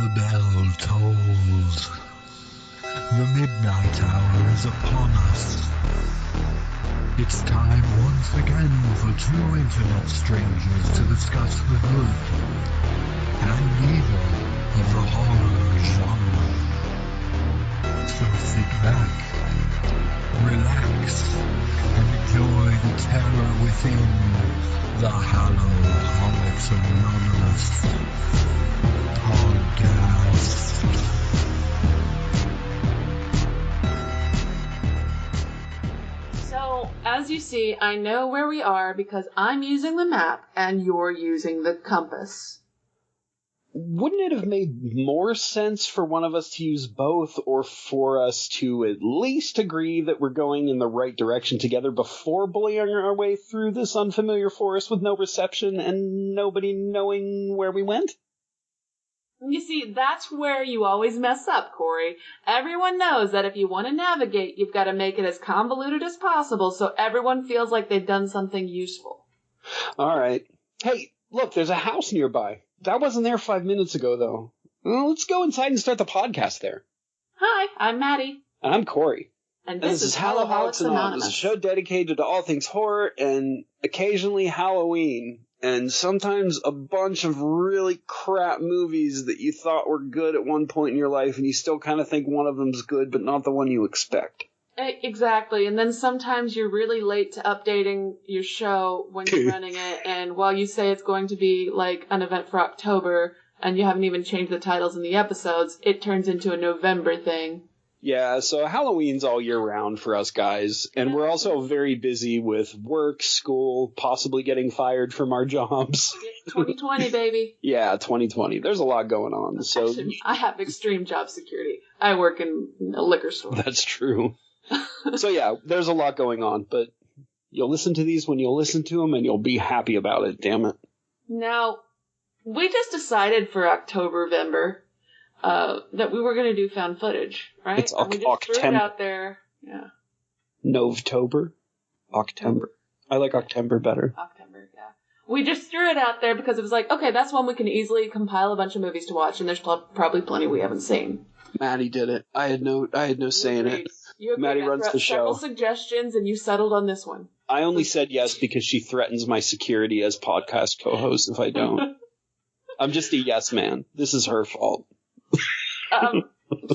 The bell tolls. The midnight hour is upon us. It's time once again for two internet strangers to discuss the good and evil of the horror genre. So sit back, relax, and enjoy the terror within the Hallow-Holics Anonymous podcast. So, as you see, I know where we are because I'm using the map and you're using the compass. Wouldn't it have made more sense for one of us to use both, or for us to at least agree that we're going in the right direction together before bullying our way through this unfamiliar forest with no reception and nobody knowing where we went? You see, that's where you always mess up, Corey. Everyone knows that if you want to navigate, you've got to make it as convoluted as possible so everyone feels like they've done something useful. All right. Hey, look, there's a house nearby. That wasn't there 5 minutes ago, though. Well, let's go inside and start the podcast there. Hi, I'm Maddie. And I'm Corey. And this is Hallow-Holics Anonymous, a show dedicated to all things horror and occasionally Halloween. And sometimes a bunch of really crap movies that you thought were good at one point in your life, and you still kind of think one of them's good, but not the one you expect. Exactly, and then sometimes you're really late to updating your show when you're running it, and while you say it's going to be like an event for October, and you haven't even changed the titles in the episodes, it turns into a November thing. Yeah, so Halloween's all year round for us guys, and we're also very busy with work, school, possibly getting fired from our jobs. 2020, baby. Yeah, 2020. There's a lot going on. So actually, I have extreme job security. I work in a liquor store. That's true. So yeah, there's a lot going on, but you'll listen to these when you'll listen to them, and you'll be happy about it, damn it. Now, we just decided for October-vember that we were going to do found footage, right? It's and we just threw it out there. Yeah. Novtober? October. I like October better. October, yeah. We just threw it out there because it was like, okay, that's one we can easily compile a bunch of movies to watch, and there's probably plenty we haven't seen. Maddie did it. I had no say in it. Maddie runs the show. Several suggestions, and you settled on this one. I only said yes because she threatens my security as podcast co-host if I don't. I'm just a yes man. This is her fault.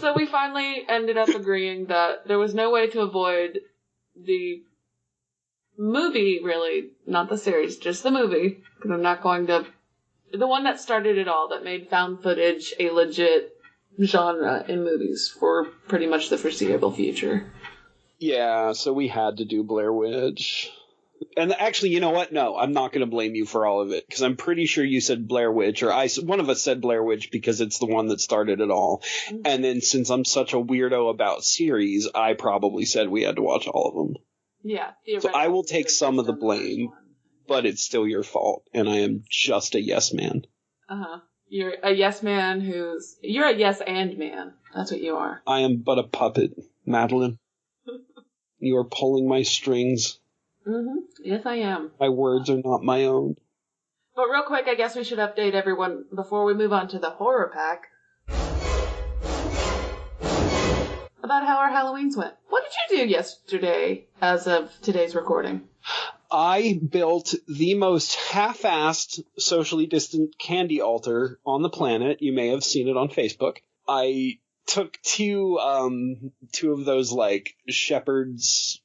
So we finally ended up agreeing that there was no way to avoid the movie, really, not the series, just the movie, because I'm not going to... The one that started it all, that made found footage a legit genre in movies for pretty much the foreseeable future. Yeah, so we had to do Blair Witch. And actually, you know what? No, I'm not going to blame you for all of it, because I'm pretty sure you said Blair Witch, or one of us said Blair Witch because it's the one that started it all. Mm-hmm. And then since I'm such a weirdo about series, I probably said we had to watch all of them. Yeah. So I will take some of the blame, but it's still your fault, and I am just a yes man. Uh-huh. You're a yes man you're a yes and man. That's what you are. I am but a puppet, Madeline. You are pulling my strings. Mm-hmm. Yes, I am. My words are not my own. But real quick, I guess we should update everyone before we move on to the horror pack about how our Halloweens went. What did you do yesterday as of today's recording? I built the most half-assed socially distant candy altar on the planet. You may have seen it on Facebook. I took two of those like shepherd's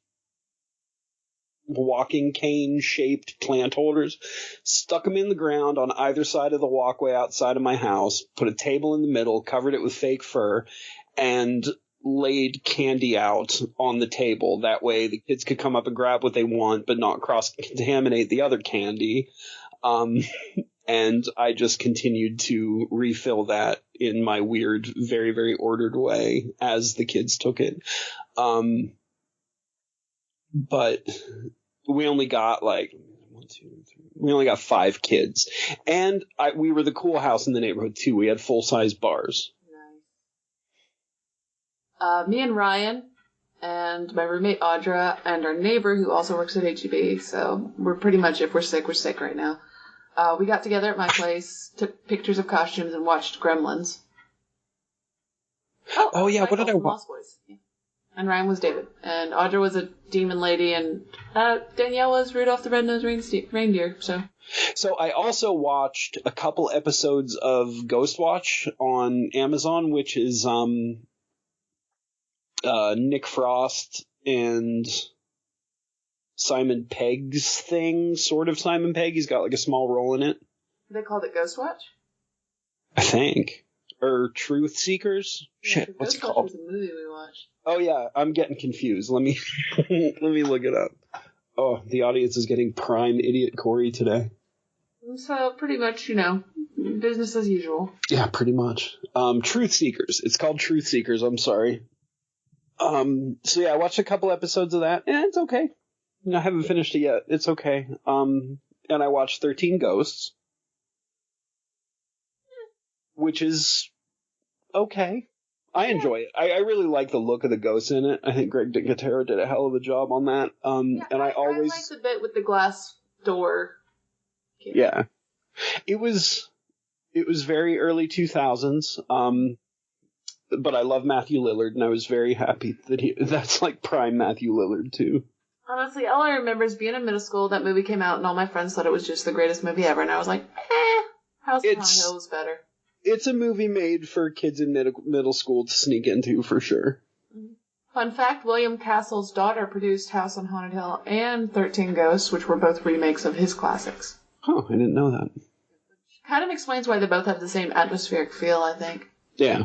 walking cane shaped plant holders, stuck them in the ground on either side of the walkway outside of my house, put a table in the middle, covered it with fake fur, and laid candy out on the table. That way the kids could come up and grab what they want, but not cross-contaminate the other candy. And I just continued to refill that in my weird, very, very ordered way as the kids took it. But we only got we only got 5 kids. And we were the cool house in the neighborhood too. We had full-size bars. Nice. Me and Ryan and my roommate Audra and our neighbor who also works at HEB. So we're pretty much, if we're sick right now. We got together at my place, took pictures of costumes, and watched Gremlins. Oh, yeah, what Michael did I from watch? Lost Boys. Yeah. And Ryan was David. And Audra was a demon lady, and Danielle was Rudolph the Red-Nosed Reindeer, so... So I also watched a couple episodes of Ghostwatch on Amazon, which is Nick Frost and Simon Pegg's thing, sort of Simon Pegg. He's got like a small role in it. They called it Ghostwatch? I think. Or Truth Seekers? Yeah, Shit, what's it Ghostwatch called? was a movie we watched. Oh yeah, I'm getting confused. Let me let me look it up. Oh, the audience is getting prime idiot Corey today. So pretty much, business as usual. Yeah, pretty much. Truth Seekers. It's called Truth Seekers. I'm sorry. So yeah, I watched a couple episodes of that, and it's okay. I haven't finished it yet. It's okay. And I watched 13 Ghosts, which is okay. I enjoy it. I really like the look of the ghosts in it. I think Greg Nicotero did a hell of a job on that. And I always like the bit with the glass door. Yeah. It was very early 2000s. But I love Matthew Lillard, and I was very happy that that's like prime Matthew Lillard too. Honestly, all I remember is being in middle school, that movie came out, and all my friends thought it was just the greatest movie ever, and I was like, House on Hill is better. It's a movie made for kids in middle school to sneak into, for sure. Fun fact, William Castle's daughter produced House on Haunted Hill and 13 Ghosts, which were both remakes of his classics. Oh, I didn't know that. Kind of explains why they both have the same atmospheric feel, I think. Yeah.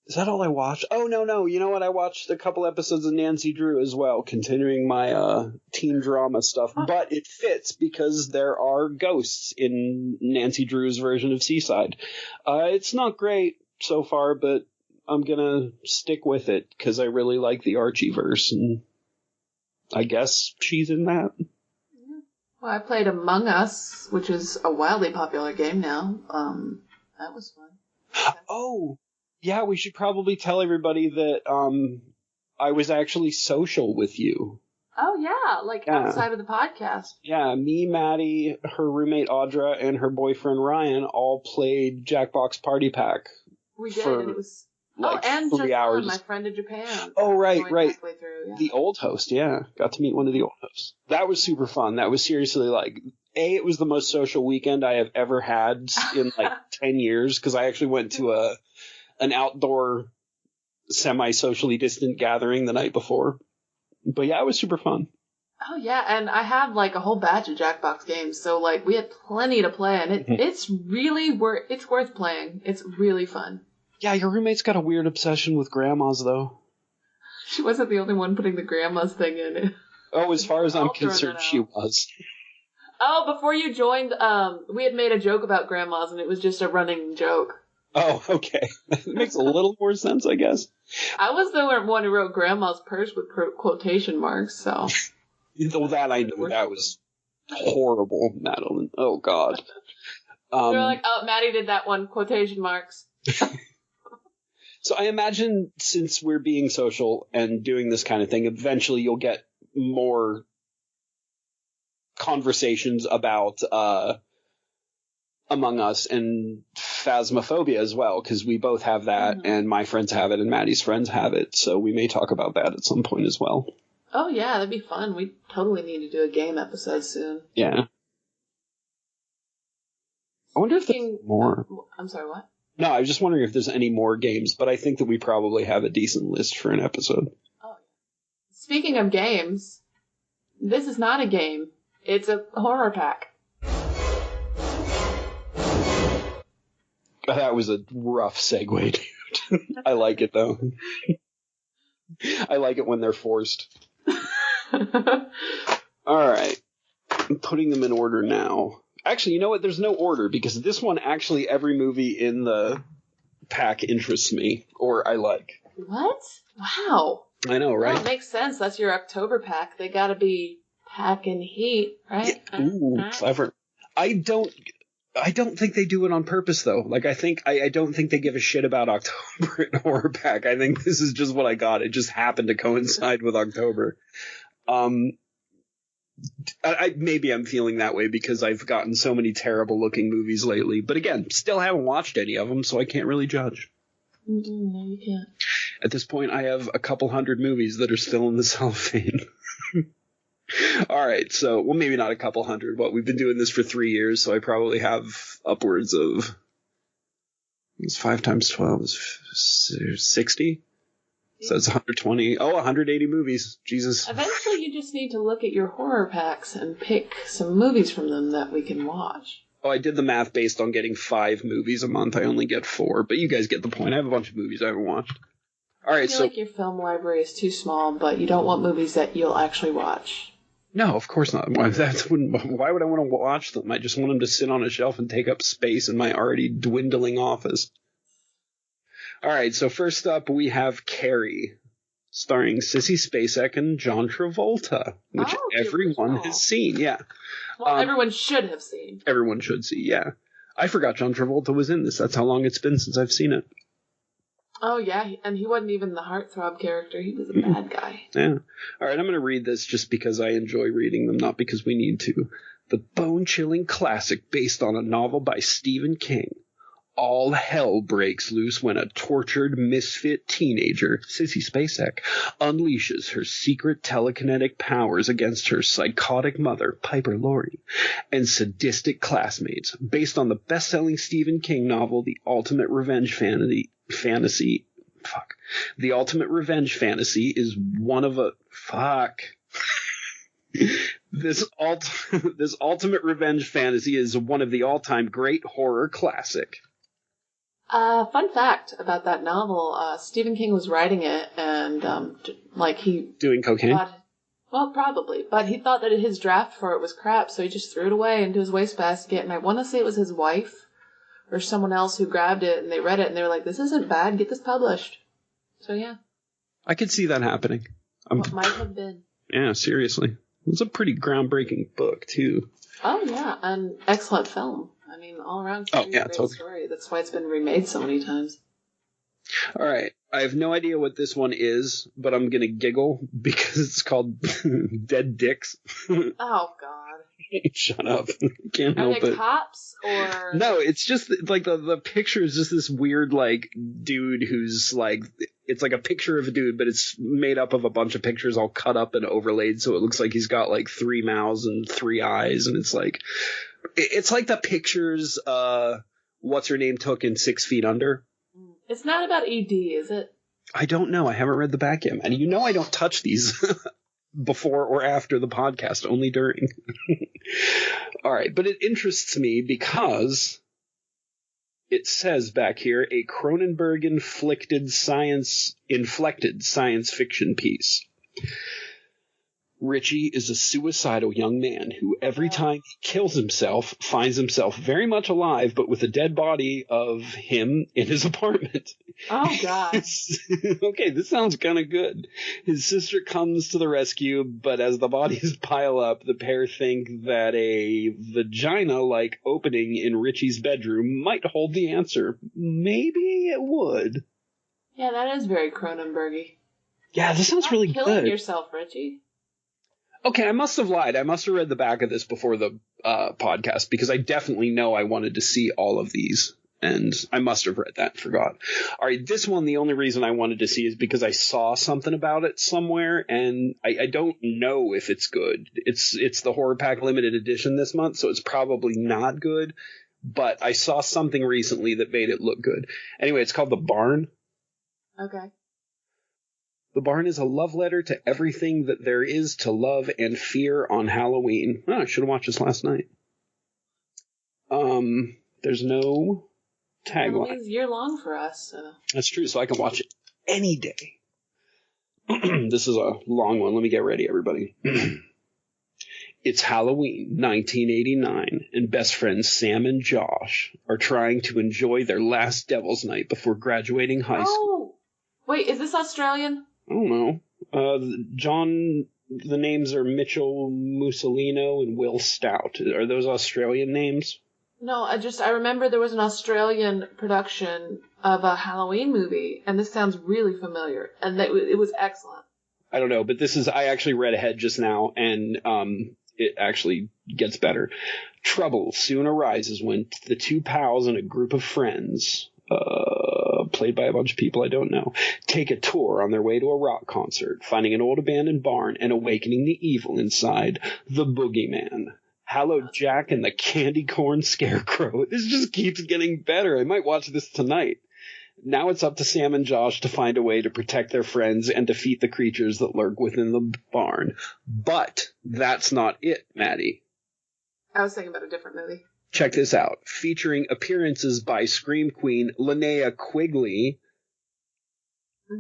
Is that all I watched? Oh, no. You know what? I watched a couple episodes of Nancy Drew as well, continuing my teen drama stuff. Huh. But it fits because there are ghosts in Nancy Drew's version of Seaside. It's not great so far, but I'm going to stick with it because I really like the Archieverse, and I guess she's in that. Well, I played Among Us, which is a wildly popular game now. That was fun. Oh, yeah, we should probably tell everybody that I was actually social with you. Oh, yeah, outside of the podcast. Yeah, me, Maddie, her roommate Audra, and her boyfriend Ryan all played Jackbox Party Pack. We did, and it was... and 3 hours. My friend in Japan. Oh, right. Through, yeah. The old host, yeah. Got to meet one of the old hosts. That was super fun. That was seriously it was the most social weekend I have ever had in 10 years, because I actually went to an outdoor semi-socially distant gathering the night before. But yeah, it was super fun. Oh yeah, and I have a whole batch of Jackbox games, so we had plenty to play, and it's really worth playing. It's really fun. Yeah, your roommate's got a weird obsession with grandmas, though. She wasn't the only one putting the grandmas thing in it. Oh, as far as I'm concerned, she was. Oh, before you joined, we had made a joke about grandmas, and it was just a running joke. Oh, okay. That makes a little more sense, I guess. I was the one who wrote grandma's purse with quotation marks, so. Well, that I knew. That was horrible, Madeline. Oh, God. We were like, oh, Maddie did that one, quotation marks. So I imagine since we're being social and doing this kind of thing, eventually you'll get more conversations about Among Us and Phasmophobia as well, because we both have that, and my friends have it, and Maddie's friends have it, so we may talk about that at some point as well. Oh yeah, that'd be fun. We totally need to do a game episode soon. Yeah. I wonder if there's more. I'm sorry, what? No, I was just wondering if there's any more games, but I think that we probably have a decent list for an episode. Oh. Speaking of games, this is not a game. It's a horror pack. That was a rough segue, dude. I like it, though. I like it when they're forced. All right. I'm putting them in order now. Actually, you know what? There's no order, because this one, actually, every movie in the pack interests me, or I like. What? Wow. I know, right? Well, it makes sense. That's your October pack. They gotta be packing heat, right? Yeah. Ooh, clever. I don't think they do it on purpose, though. I don't think they give a shit about October in Horror Pack. I think this is just what I got. It just happened to coincide with October. Maybe I'm feeling that way because I've gotten so many terrible looking movies lately. But again, still haven't watched any of them, so I can't really judge. No, you can't. At this point, I have a couple hundred movies that are still in the cellophane. All right, so, well, maybe not a couple hundred, but we've been doing this for 3 years, so I probably have upwards of, it's 5 times 12 is 60? So that's 120. Oh, 180 movies. Jesus. Eventually, you just need to look at your horror packs and pick some movies from them that we can watch. Oh, I did the math based on getting 5 movies a month. I only get 4, but you guys get the point. I have a bunch of movies I haven't watched. All right, I feel like your film library is too small, but you don't want movies that you'll actually watch. No, of course not. Why would I want to watch them? I just want them to sit on a shelf and take up space in my already dwindling office. All right, so first up we have Carrie, starring Sissy Spacek and John Travolta, which everyone has seen. Yeah. Well, everyone should have seen. Everyone should see, yeah. I forgot John Travolta was in this. That's how long it's been since I've seen it. Oh, yeah, and he wasn't even the heartthrob character. He was a bad guy. Yeah. All right, I'm going to read this just because I enjoy reading them, not because we need to. The bone-chilling classic based on a novel by Stephen King. All hell breaks loose when a tortured, misfit teenager, Sissy Spacek, unleashes her secret telekinetic powers against her psychotic mother, Piper Laurie, and sadistic classmates, based on the best-selling Stephen King novel, The Ultimate Revenge Fantasy. The Ultimate Revenge Fantasy is one of a... This Ultimate Revenge Fantasy is one of the all-time great horror classic. Fun fact about that novel, Stephen King was writing it, and, he... Doing cocaine? Well, probably, but he thought that his draft for it was crap, so he just threw it away into his wastebasket, and I want to say it was his wife or someone else who grabbed it, and they read it, and they were like, this isn't bad, get this published. So, yeah. I could see that happening. What might have been. Yeah, seriously. It's a pretty groundbreaking book, too. Oh, yeah, and excellent film. I mean, all around, great story. That's why it's been remade so many times. All right. I have no idea what this one is, but I'm going to giggle because it's called Dead Dicks. Oh, God. Shut up. Can't help it. Are they cops or... No, it's just like the picture is just this weird like dude who's like, it's like a picture of a dude, but it's made up of a bunch of pictures all cut up and overlaid. So it looks like he's got like 3 mouths and 3 eyes. And it's like the pictures, what's her name took in 6 Feet Under. It's not about ED, is it? I don't know. I haven't read the back yet. And you know I don't touch these before or after the podcast, only during. All right. But it interests me because it says back here, a Cronenberg-inflected science fiction piece. Richie is a suicidal young man who every time he kills himself finds himself very much alive, but with a dead body of him in his apartment. Oh, God. Okay, this sounds kind of good. His sister comes to the rescue, but as the bodies pile up, the pair think that a vagina-like opening in Richie's bedroom might hold the answer. Maybe it would. Yeah, that is very Cronenberg-y. Yeah, this sounds really good. Killing yourself, Richie. Okay, I must have lied. I must have read the back of this before the podcast because I definitely know I wanted to see all of these, and I must have read that and forgot. All right, this one, the only reason I wanted to see is because I saw something about it somewhere, and I don't know if it's good. It's the Horror Pack limited edition this month, so it's probably not good, but I saw something recently that made it look good. Anyway, it's called The Barn. Okay. The Barn is a love letter to everything that there is to love and fear on Halloween. Oh, I should have watched this last night. There's no tagline. Halloween's year-long for us. So. That's true, so I can watch it any day. This is a long one. Let me get ready, everybody. It's Halloween, 1989, and best friends Sam and Josh are trying to enjoy their last Devil's Night before graduating high school. Oh! Wait, is this Australian? I don't know. John, the names are Mitchell Mussolino and Will Stout. Are those Australian names? No, I remember there was an Australian production of a Halloween movie, and this sounds really familiar, and it was excellent. I don't know, but I actually read ahead just now, and it actually gets better. Trouble soon arises when the two pals and a group of friends, played by a bunch of people I don't know, take a tour on their way to a rock concert, finding an old abandoned barn and awakening the evil inside, the Boogeyman. Hallowed Jack and the Candy Corn Scarecrow. This just keeps getting better. I might watch this tonight. Now it's up to Sam and Josh to find a way to protect their friends and defeat the creatures that lurk within the barn. But that's not it, Maddie. I was thinking about a different movie. Check this out. Featuring appearances by Scream Queen Linnea Quigley,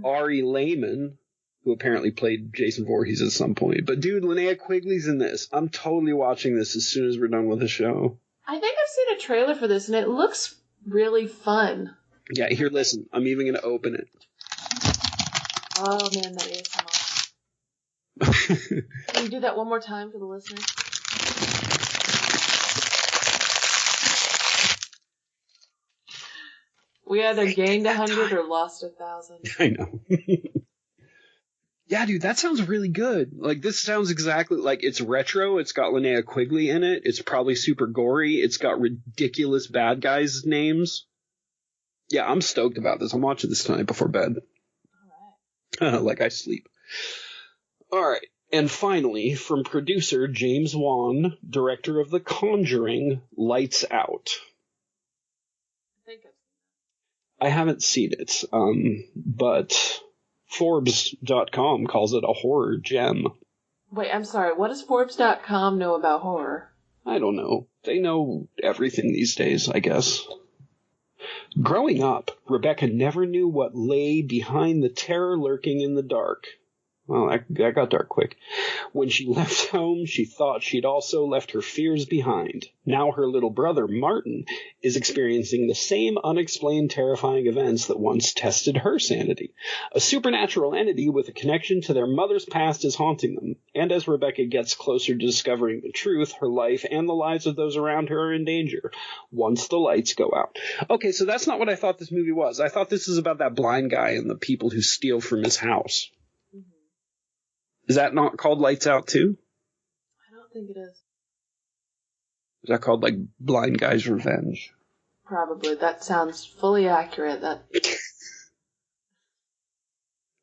Ari Lehman, who apparently played Jason Voorhees at some point. But dude, Linnea Quigley's in this. I'm totally watching this as soon as we're done with the show. I think I've seen a trailer for this, and it looks really fun. Yeah, here, listen. I'm even going to open it. Oh, man, that ASMR. Can you do that one more time for the listeners? We either gained 100 or lost 1,000. I know. Yeah, dude, that sounds really good. Like, this sounds exactly like it's retro. It's got Linnea Quigley in it. It's probably super gory. It's got ridiculous bad guys' names. Yeah, I'm stoked about this. I'm watching this tonight before bed. All right. Like I sleep. All right. And finally, from producer James Wan, director of The Conjuring, Lights Out. I haven't seen it, but Forbes.com calls it a horror gem. Wait, I'm sorry. What does Forbes.com know about horror? I don't know. They know everything these days, I guess. Growing up, Rebecca never knew what lay behind the terror lurking in the dark. Well, that got dark quick. When she left home, she thought she'd also left her fears behind. Now her little brother, Martin, is experiencing the same unexplained terrifying events that once tested her sanity. A supernatural entity with a connection to their mother's past is haunting them. And as Rebecca gets closer to discovering the truth, her life and the lives of those around her are in danger once the lights go out. Okay, so that's not what I thought this movie was. I thought this was about that blind guy and the people who steal from his house. Is that not called Lights Out too? I don't think it is. Is that called, like, Blind Guy's Revenge? Probably. That sounds fully accurate. All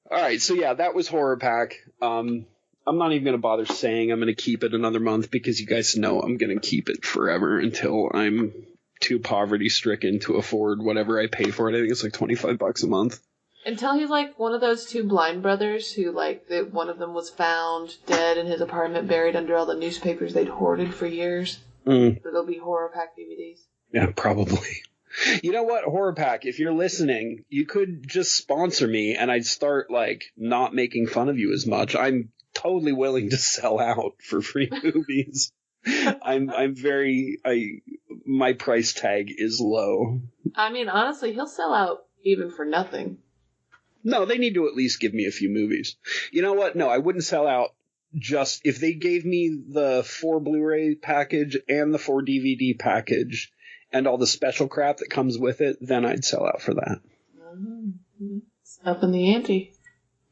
right, so yeah, that was Horror Pack. I'm not even going to bother saying I'm going to keep it another month because you guys know I'm going to keep it forever until I'm too poverty-stricken to afford whatever I pay for it. I think it's like $25 a month. Until he's like one of those two blind brothers who, like, one of them was found dead in his apartment, buried under all the newspapers they'd hoarded for years. It'll be Horror Pack DVDs. Yeah, probably. You know what, Horror Pack, if you're listening, you could just sponsor me and I'd start, like, not making fun of you as much. I'm totally willing to sell out for free movies. My price tag is low. I mean, honestly, he'll sell out even for nothing. No, they need to at least give me a few movies. You know what? No, I wouldn't sell out just if they gave me the 4 Blu-ray package and the 4 DVD package and all the special crap that comes with it, then I'd sell out for that. It's up in the ante.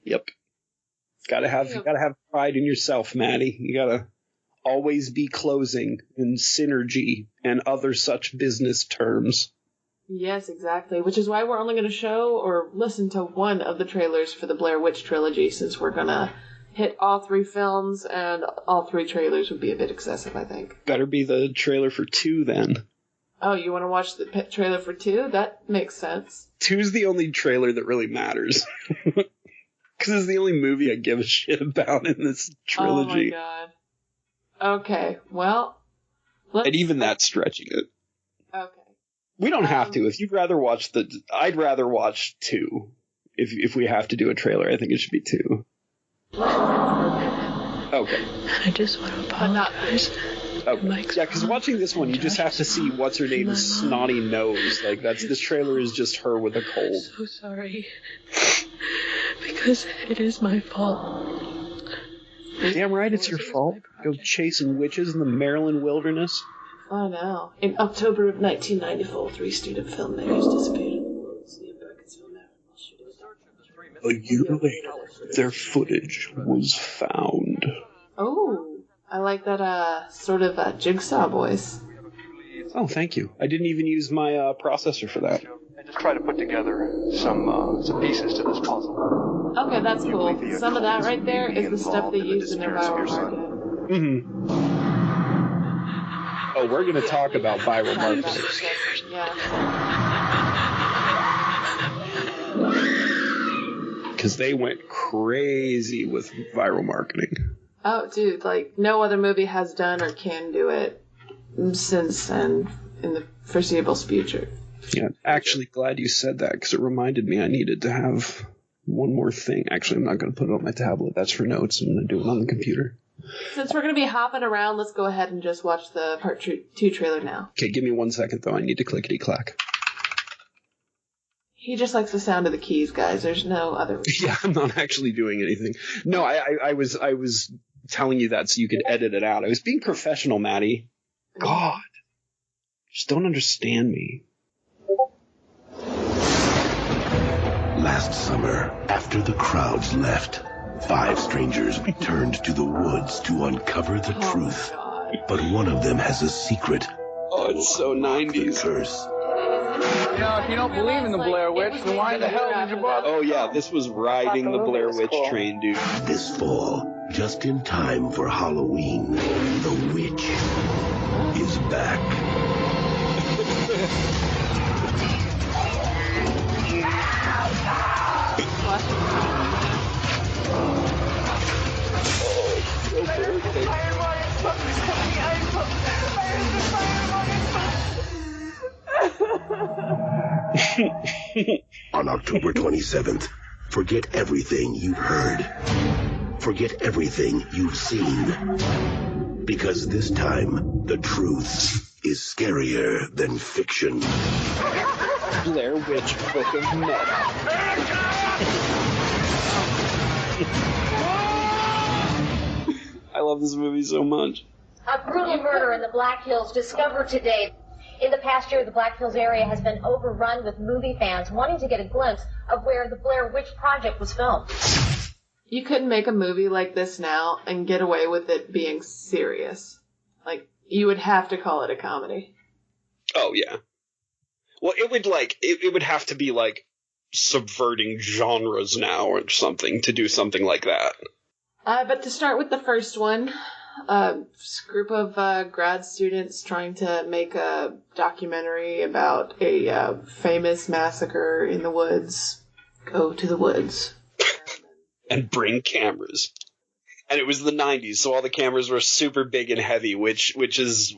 Yep. You gotta have pride in yourself, Maddie. You gotta always be closing and synergy and other such business terms. Yes, exactly. Which is why we're only going to show or listen to one of the trailers for the Blair Witch trilogy, since we're going to hit all 3 films, and all 3 trailers would be a bit excessive, I think. Better be the trailer for 2 then. Oh, you want to watch the trailer for 2? That makes sense. 2's the only trailer that really matters. Because it's the only movie I give a shit about in this trilogy. Oh my god. Okay, well... And even that's stretching it. Okay. We don't have to. If you'd rather watch I'd rather watch 2. If we have to do a trailer, I think it should be 2. Okay. I just want to apologize. Okay. Yeah, because watching this one, you just have to see what's her name's snotty nose. Like this trailer is just her with a cold. I'm so sorry. Because it is my fault. Damn right, it's your fault. Go chasing witches in the Maryland wilderness. I know. In October of 1994, 3 student filmmakers disappeared in the woods near Burkittsville, Maryland. A year later, their footage was found. Oh, I like that sort of Jigsaw voice. Oh, thank you. I didn't even use my processor for that. And just try to put together some pieces to this puzzle. Okay, that's cool. Some of that right there is the stuff they used in their viral marketing. Mm-hmm. Oh, we're going to talk about viral marketing. Yeah. Because they went crazy with viral marketing. Oh, dude, like, no other movie has done or can do it since and in the foreseeable future. Yeah, actually, glad you said that, because it reminded me I needed to have one more thing. Actually, I'm not going to put it on my tablet. That's for notes. I'm going to do it on the computer. Since we're going to be hopping around, let's go ahead and just watch the Part 2 trailer now. Okay, give me 1 second, though. I need to clickety-clack. He just likes the sound of the keys, guys. There's no other reason. Yeah, I'm not actually doing anything. No, I was telling you that so you could edit it out. I was being professional, Maddie. God. Just don't understand me. Last summer, after the crowds left, 5 strangers returned to the woods to uncover the truth. God. But one of them has a secret. Oh, it's so 90s. Curse. You know, if you don't believe in the Blair Witch, then why the hell did you bother? Oh, yeah, this was riding the Blair Witch train, dude. This fall, just in time for Halloween, the witch is back. On October 27th, forget everything you've heard. Forget everything you've seen. Because this time, the truth is scarier than fiction. Blair Witch Book of Meta. I love this movie so much. A brutal murder in the Black Hills discovered today. In the past year, the Black Hills area has been overrun with movie fans wanting to get a glimpse of where the Blair Witch Project was filmed. You couldn't make a movie like this now and get away with it being serious. Like, you would have to call it a comedy. Oh, yeah. Well, it would have to be, like, subverting genres now or something to do something like that. But to start with the first one, a group of grad students trying to make a documentary about a famous massacre in the woods. Go to the woods. And bring cameras. And it was the 90s, so all the cameras were super big and heavy, which is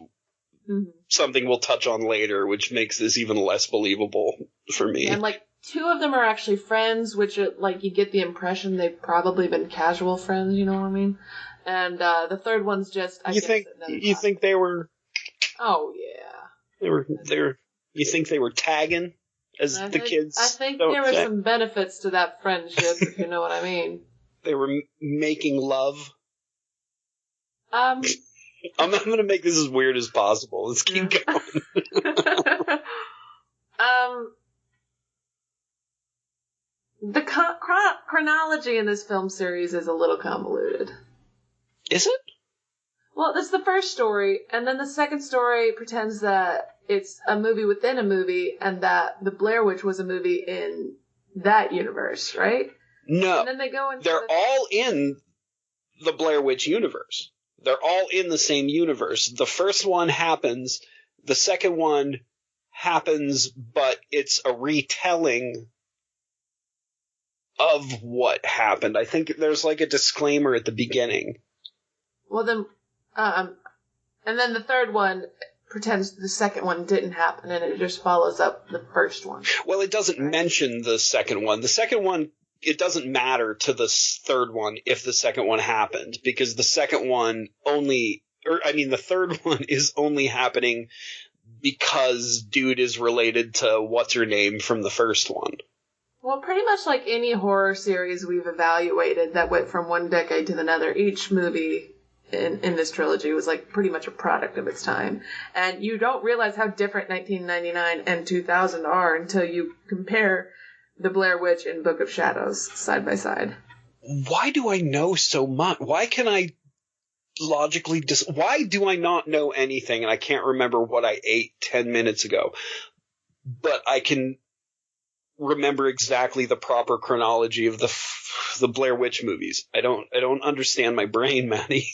something we'll touch on later, which makes this even less believable for me. And, like, 2 of them are actually friends, which, like, you get the impression they've probably been casual friends, you know what I mean? And the third one's just... You think they were... Oh, yeah. You think they were tagging, as the kids I think don't there were say? some benefits to that friendship, if you know what I mean. They were making love? I'm going to make this as weird as possible. Let's keep going. The chronology in this film series is a little convoluted. Is it? Well, that's the first story, and then the second story pretends that it's a movie within a movie, and that the Blair Witch was a movie in that universe, right? No. And then they go into They're all in the Blair Witch universe. They're all in the same universe. The first one happens, the second one happens, but it's a retelling of what happened. I think there's like a disclaimer at the beginning. Well, then, and then the third one pretends the second one didn't happen, and it just follows up the first one. Well, it doesn't mention the second one. The second one, it doesn't matter to the third one if the second one happened, because the second one the third one is only happening because dude is related to what's-her-name from the first one. Well, pretty much like any horror series we've evaluated that went from one decade to another, each movie in this trilogy was like pretty much a product of its time. And you don't realize how different 1999 and 2000 are until you compare The Blair Witch and Book of Shadows side by side. Why do I know so much? Why can I logically why do I not know anything? And I can't remember what I ate 10 minutes ago, but I can remember exactly the proper chronology of the Blair Witch movies. I don't understand my brain, Maddie.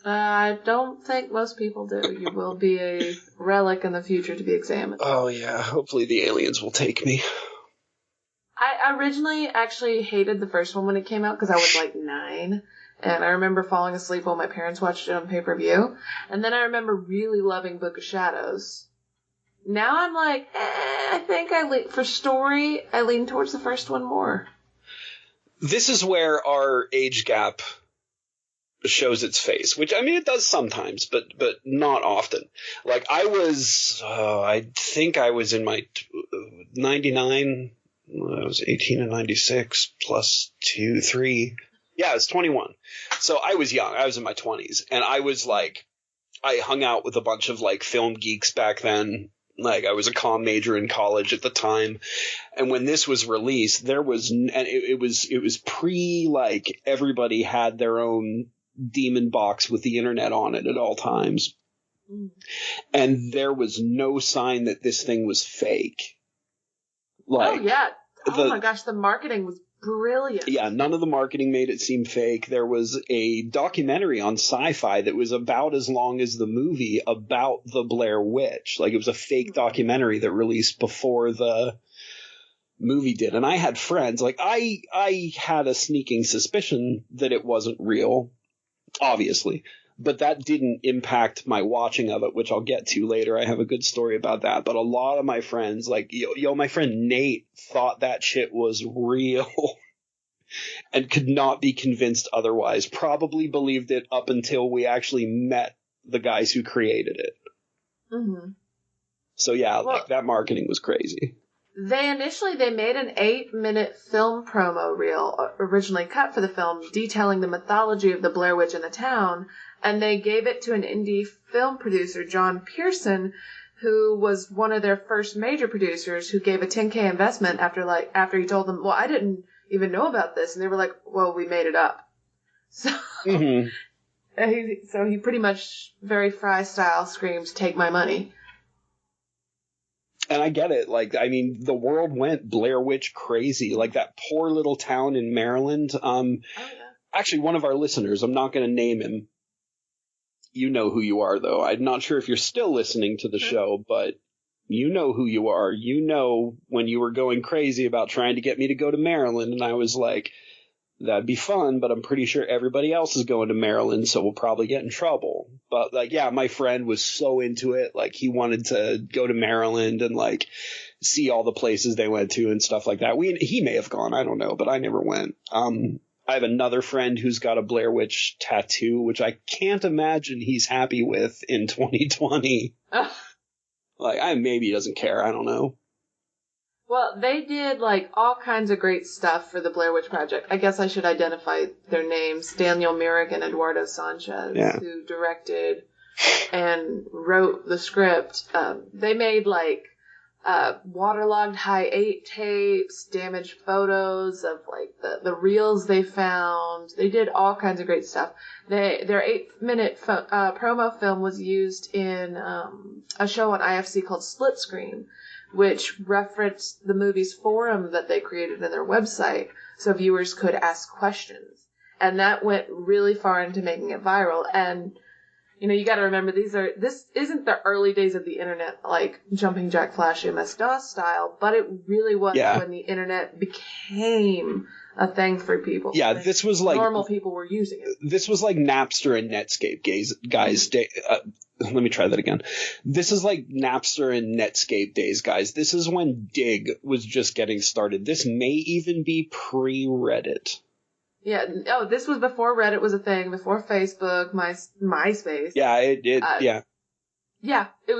I don't think most people do. You will be a relic in the future to be examined. Oh yeah, hopefully the aliens will take me. I originally actually hated the first one when it came out because I was like 9. And I remember falling asleep while my parents watched it on pay-per-view. And then I remember really loving Book of Shadows. Now I'm like, I think for story, I lean towards the first one more. This is where our age gap shows its face, which, I mean, it does sometimes, but not often. Like, I think I was in my 99, I was 18 in 96, plus 2, 3. Yeah, I was 21. So I was young. I was in my 20s. And I was like, I hung out with a bunch of like film geeks back then. Like, I was a comm major in college at the time. And when this was released, there was, and it was pre, like, everybody had their own demon box with the internet on it at all times. Mm. And there was no sign that this thing was fake. Like, oh, yeah. Oh, my gosh. The marketing was brilliant. Yeah, none of the marketing made it seem fake. There was a documentary on Sci-Fi that was about as long as the movie about the Blair Witch. Like, it was a fake documentary that released before the movie did. And I had friends, like, I had a sneaking suspicion that it wasn't real, obviously. But that didn't impact my watching of it, which I'll get to later. I have a good story about that. But a lot of my friends, like, my friend Nate thought that shit was real and could not be convinced otherwise. Probably believed it up until we actually met the guys who created it. Mm-hmm. So, yeah, well, like, that marketing was crazy. They made an 8-minute film promo reel originally cut for the film detailing the mythology of the Blair Witch in the town. And they gave it to an indie film producer, John Pearson, who was one of their first major producers, who gave a $10,000 investment after he told them, well, I didn't even know about this. And they were like, well, we made it up. So, so he pretty much, very Fry style, screams, take my money. And I get it. Like, I mean, the world went Blair Witch crazy. Like, that poor little town in Maryland. Actually, one of our listeners, I'm not going to name him. You know who you are, though. I'm not sure if you're still listening to the show, but you know who you are. You know when you were going crazy about trying to get me to go to Maryland, and I was like, that'd be fun, but I'm pretty sure everybody else is going to Maryland, so we'll probably get in trouble. But, like, yeah, my friend was so into it. Like, he wanted to go to Maryland and, like, see all the places they went to and stuff like that. He may have gone, I don't know, but I never went. I have another friend who's got a Blair Witch tattoo, which I can't imagine he's happy with in 2020. Like, maybe he doesn't care. I don't know. Well, they did, like, all kinds of great stuff for the Blair Witch Project. I guess I should identify their names. Daniel Myrick and Eduardo Sanchez, who directed and wrote the script. They made, like, waterlogged high 8 tapes, damaged photos of, like, the reels they found. They did all kinds of great stuff. Their 8-minute promo film was used in a show on IFC called Split Screen, which referenced the movie's forum that they created in their website so viewers could ask questions. And that went really far into making it viral. And, you know, you got to remember, this isn't the early days of the internet, like Jumping Jack Flash MS-DOS style, but it really was when the internet became a thing for people. Yeah, this was like normal people were using it. This was like Napster and Netscape guys. Let me try that again. This is like Napster and Netscape days, guys. This is when Dig was just getting started. This may even be pre-Reddit. Yeah. Oh, this was before Reddit was a thing, before Facebook, MySpace. Yeah, yeah. Yeah, it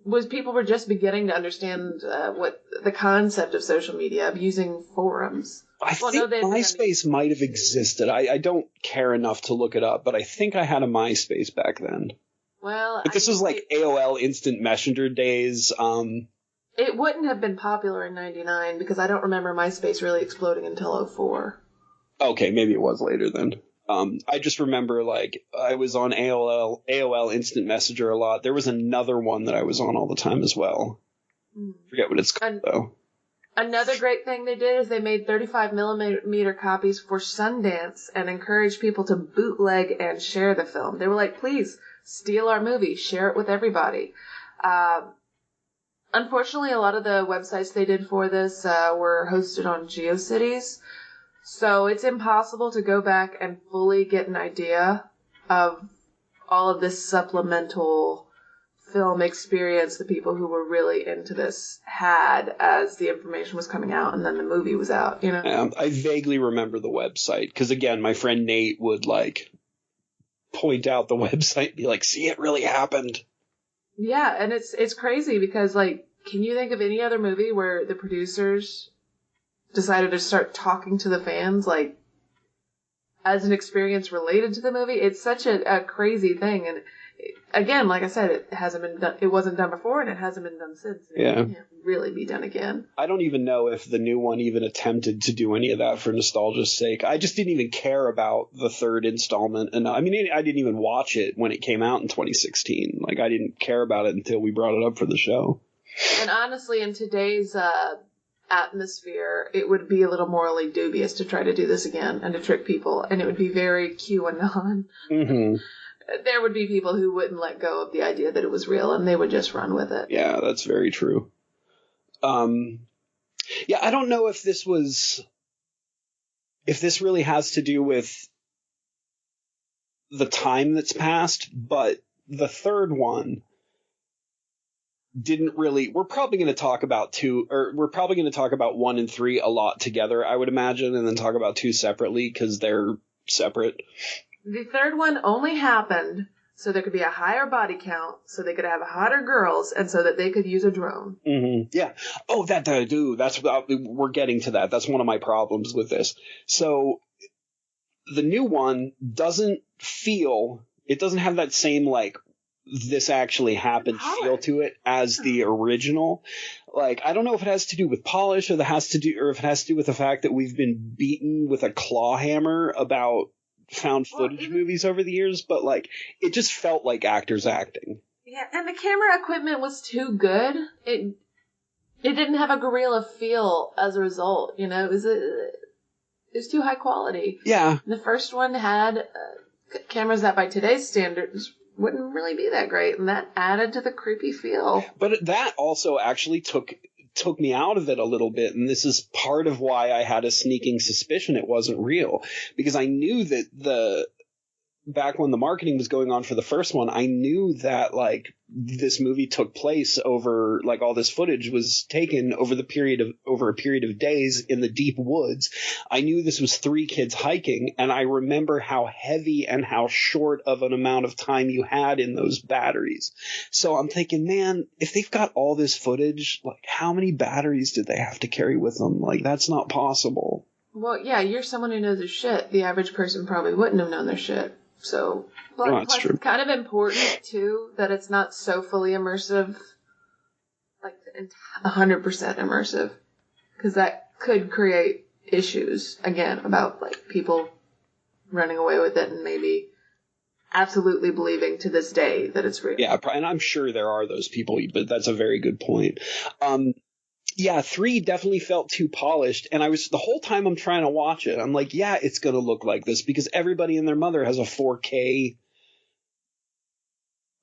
was people were just beginning to understand what the concept of social media, of using forums. I think MySpace might have existed. I don't care enough to look it up, but I think I had a MySpace back then. Well, but this was like AOL Instant Messenger days. It wouldn't have been popular in 99 because I don't remember MySpace really exploding until 04. Okay, maybe it was later then. I just remember, like, I was on AOL Instant Messenger a lot. There was another one that I was on all the time as well. Forget what it's called, though. Another great thing they did is they made 35mm copies for Sundance and encouraged people to bootleg and share the film. They were like, please, steal our movie, share it with everybody. Unfortunately, a lot of the websites they did for this were hosted on GeoCities, so it's impossible to go back and fully get an idea of all of this supplemental film experience the people who were really into this had as the information was coming out and then the movie was out, you know? I vaguely remember the website, because, again, my friend Nate would, like, point out the website and be like, see, it really happened. Yeah, and it's crazy because, like, can you think of any other movie where the producers decided to start talking to the fans, like, as an experience related to the movie? It's such a crazy thing, and again, like I said, it wasn't done before, and it hasn't been done since. It can't really be done again. I don't even know if the new one even attempted to do any of that for nostalgia's sake. I just didn't even care about the third installment. And I mean, I didn't even watch it when it came out in 2016. Like, I didn't care about it until we brought it up for the show. And honestly, in today's atmosphere, it would be a little morally dubious to try to do this again and to trick people, and it would be very QAnon. Mm-hmm. There would be people who wouldn't let go of the idea that it was real, and they would just run with it. Yeah, that's very true. Yeah, I don't know if this really has to do with the time that's passed, but the third one didn't really. We're probably going to talk about 1 and 3 a lot together, I would imagine, and then talk about 2 separately because they're separate. The third one only happened so there could be a higher body count, so they could have hotter girls, and so that they could use a drone. Mm-hmm. Yeah. Oh, that's we're getting to that. That's one of my problems with this. So the new one doesn't have that same, like, this actually happened feel to it as the original. Like, I don't know if it has to do with polish or if it has to do with the fact that we've been beaten with a claw hammer about found footage movies over the years, but, like, it just felt like actors acting. Yeah, and the camera equipment was too good. It didn't have a guerrilla feel as a result, you know? It was too high quality. Yeah. The first one had cameras that by today's standards wouldn't really be that great, and that added to the creepy feel. But that also actually took me out of it a little bit, and this is part of why I had a sneaking suspicion it wasn't real, because I knew that back when the marketing was going on for the first one, I knew that, like, this movie took place over, like, all this footage was taken over a period of days in the deep woods. I knew this was 3 kids hiking, and I remember how heavy and how short of an amount of time you had in those batteries. So I'm thinking, man, if they've got all this footage, like, how many batteries did they have to carry with them? Like, that's not possible. Well, yeah, you're someone who knows their shit. The average person probably wouldn't have known their shit. So, plus true. It's kind of important, too, that it's not so fully immersive, like 100% immersive, because that could create issues, again, about, like, people running away with it and maybe absolutely believing to this day that it's real. Yeah, and I'm sure there are those people, but that's a very good point. Yeah, 3 definitely felt too polished, and the whole time I'm trying to watch it, I'm like, yeah, it's going to look like this, because everybody and their mother has a 4K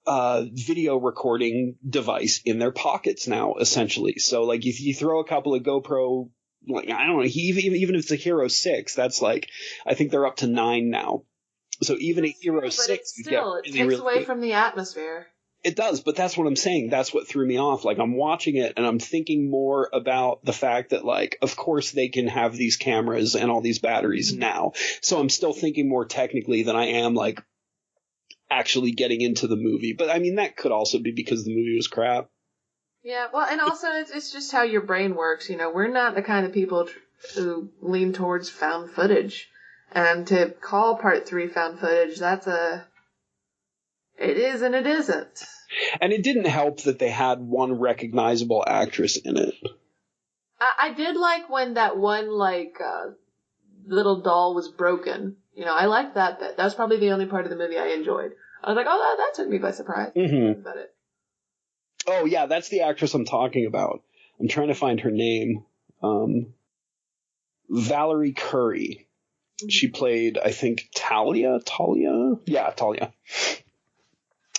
video recording device in their pockets now, essentially. So, like, if you throw a couple of GoPro, like, I don't know, even if it's a Hero 6, that's like, I think they're up to 9 now. So even a Hero 6, it takes away from the atmosphere. It does, but that's what I'm saying. That's what threw me off. Like, I'm watching it and I'm thinking more about the fact that, like, of course they can have these cameras and all these batteries now. So I'm still thinking more technically than I am, like, actually getting into the movie. But I mean, that could also be because the movie was crap. Yeah, well, and also it's just how your brain works. You know, we're not the kind of people who lean towards found footage. And to call part 3 found footage, it is and it isn't. And it didn't help that they had one recognizable actress in it. I did like when that one, like, little doll was broken. I liked that bit. That was probably the only part of the movie I enjoyed. I was like, oh, that took me by surprise. Mm-hmm. That's about it. Oh, yeah, that's the actress I'm talking about. I'm trying to find her name. Valerie Curry. Mm-hmm. She played, I think, Talia? Yeah, Talia.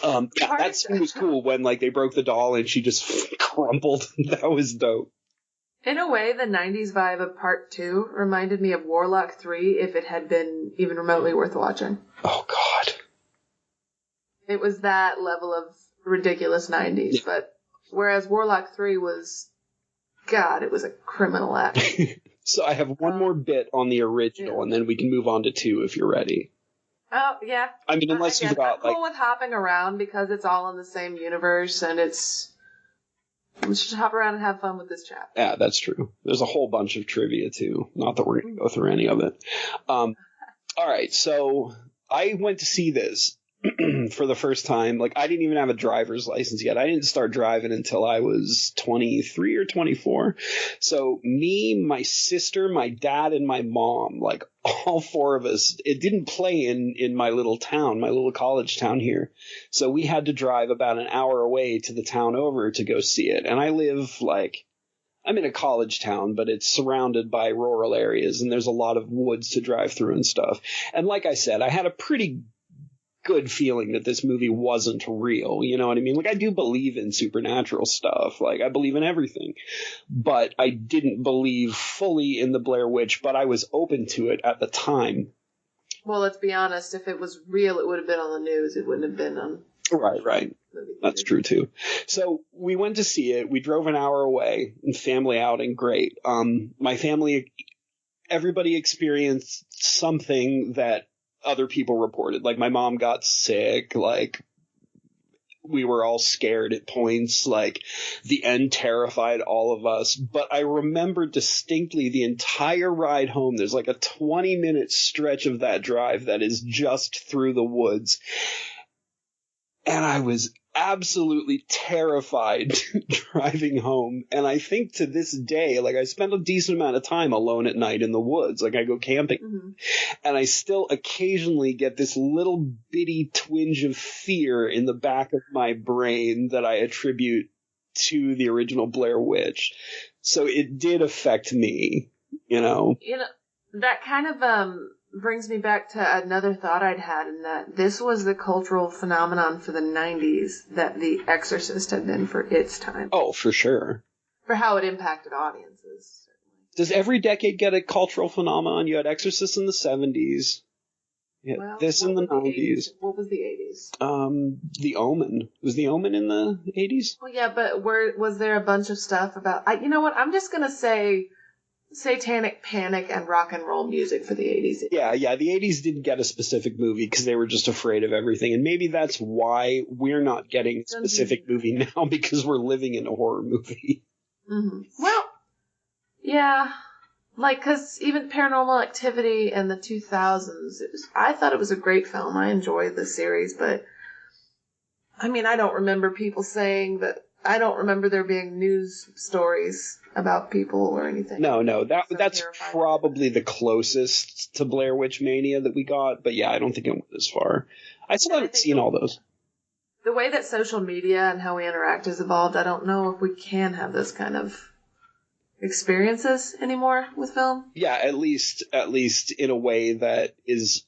That scene was cool when, like, they broke the doll and she just crumpled. That was dope. In a way, the 90s vibe of Part 2 reminded me of Warlock 3 if it had been even remotely worth watching. Oh, God. It was that level of ridiculous 90s, but whereas Warlock 3 was, God, it was a criminal act. So I have one more bit on the original, and then we can move on to 2 if you're ready. Oh, yeah. I mean, unless you've got, I'm cool with hopping around because it's all in the same universe, and let's just hop around and have fun with this chat. Yeah, that's true. There's a whole bunch of trivia, too. Not that we're going to go through any of it. All right, so I went to see this for the first time. Like, I didn't even have a driver's license yet. I didn't start driving until I was 23 or 24. So me, my sister, my dad, and my mom, like all 4 of us, it didn't play in my little town, my little college town here. So we had to drive about an hour away to the town over to go see it. And I live I'm in a college town, but it's surrounded by rural areas, and there's a lot of woods to drive through and stuff. And like I said, I had a pretty good feeling that this movie wasn't real. You know what I mean? Like, I do believe in supernatural stuff. Like, I believe in everything. But I didn't believe fully in the Blair Witch, but I was open to it at the time. Well, let's be honest. If it was real, it would have been on the news. It wouldn't have been on... Right. That's true, too. So we went to see it. We drove an hour away. Family outing, great. My family, everybody experienced something that other people reported. Like, my mom got sick, like, we were all scared at points, like, the end terrified all of us. But I remember distinctly the entire ride home. There's like a 20-minute stretch of that drive that is just through the woods. And I was absolutely terrified driving home. And I think to this day, like, I spent a decent amount of time alone at night in the woods. Like, I go camping. Mm-hmm. And I still occasionally get this little bitty twinge of fear in the back of my brain that I attribute to the original Blair Witch. So it did affect me, that kind of brings me back to another thought I'd had, in that this was the cultural phenomenon for the 90s that The Exorcist had been for its time. Oh, for sure. For how it impacted audiences. Does every decade get a cultural phenomenon? You had Exorcist in the 70s. This in the 90s. What was the 80s? The Omen. Was The Omen in the 80s? Well, yeah, but was there a bunch of stuff about... you know what? I'm just going to say... Satanic Panic and rock and roll music for the 80s. Yeah, the 80s didn't get a specific movie because they were just afraid of everything. And maybe that's why we're not getting a specific movie now, because we're living in a horror movie. Mm-hmm. Well, yeah. Like, because even Paranormal Activity in the 2000s, I thought it was a great film. I enjoyed the series, but I mean, I don't remember people saying that. I don't remember there being news stories about people or anything. No, that's probably the closest to Blair Witch Mania that we got, but yeah, I don't think it went as far. I still haven't seen all those. The way that social media and how we interact has evolved, I don't know if we can have those kind of experiences anymore with film. Yeah, at least in a way that is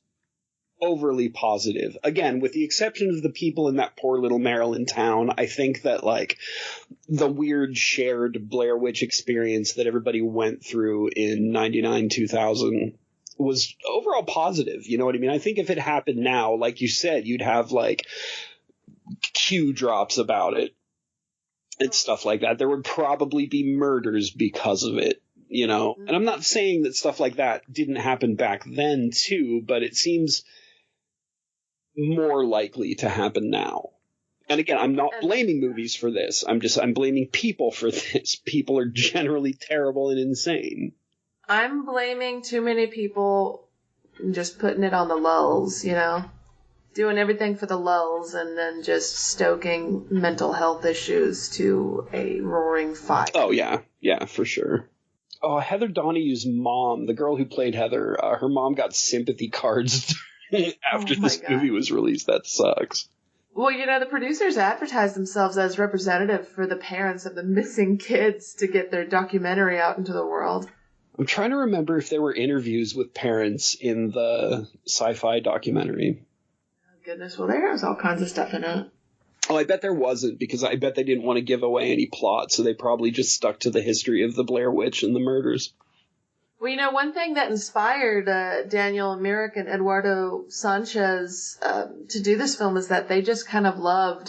overly positive. Again, with the exception of the people in that poor little Maryland town, I think that, like, the weird shared Blair Witch experience that everybody went through in 99, 2000 was overall positive. You know what I mean? I think if it happened now, like you said, you'd have, like, Q drops about it and stuff like that. There would probably be murders because of it. And I'm not saying that stuff like that didn't happen back then too, but it seems more likely to happen now. And again, I'm not blaming movies for this. I'm blaming people for this. People are generally terrible and insane. I'm blaming too many people just putting it on the lulls, doing everything for the lulls and then just stoking mental health issues to a roaring fire. Oh, yeah. Yeah, for sure. Heather Donahue's mom, the girl who played Heather, her mom got sympathy cards after this movie was released. That sucks. Well, the producers advertised themselves as representative for the parents of the missing kids to get their documentary out into the world. I'm trying to remember if there were interviews with parents in the sci-fi documentary. Oh, goodness. Well, there was all kinds of stuff in it. Oh, I bet there wasn't, because I bet they didn't want to give away any plot, so they probably just stuck to the history of the Blair Witch and the murders. Well, one thing that inspired Daniel Myrick and Eduardo Sanchez to do this film is that they just kind of loved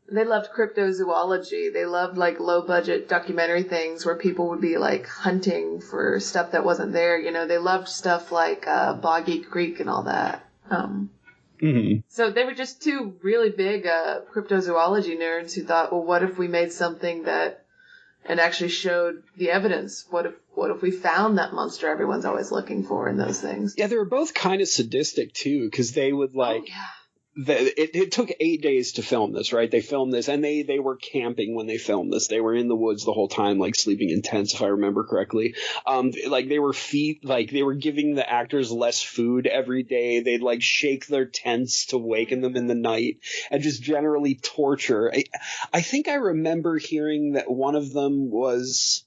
cryptozoology. They loved, like, low-budget documentary things where people would be, like, hunting for stuff that wasn't there. They loved stuff like Boggy Creek and all that. So they were just two really big cryptozoology nerds who thought, well, what if we made something and actually showed the evidence? What if we found that monster everyone's always looking for in those things? Yeah, they were both kind of sadistic, too, because they would, like... Oh, yeah. It took 8 days to film this, right? They filmed this, and they were camping when they filmed this. They were in the woods the whole time, like sleeping in tents, if I remember correctly. They were giving the actors less food every day. They'd like shake their tents to waken them in the night and just generally torture. I think I remember hearing that one of them was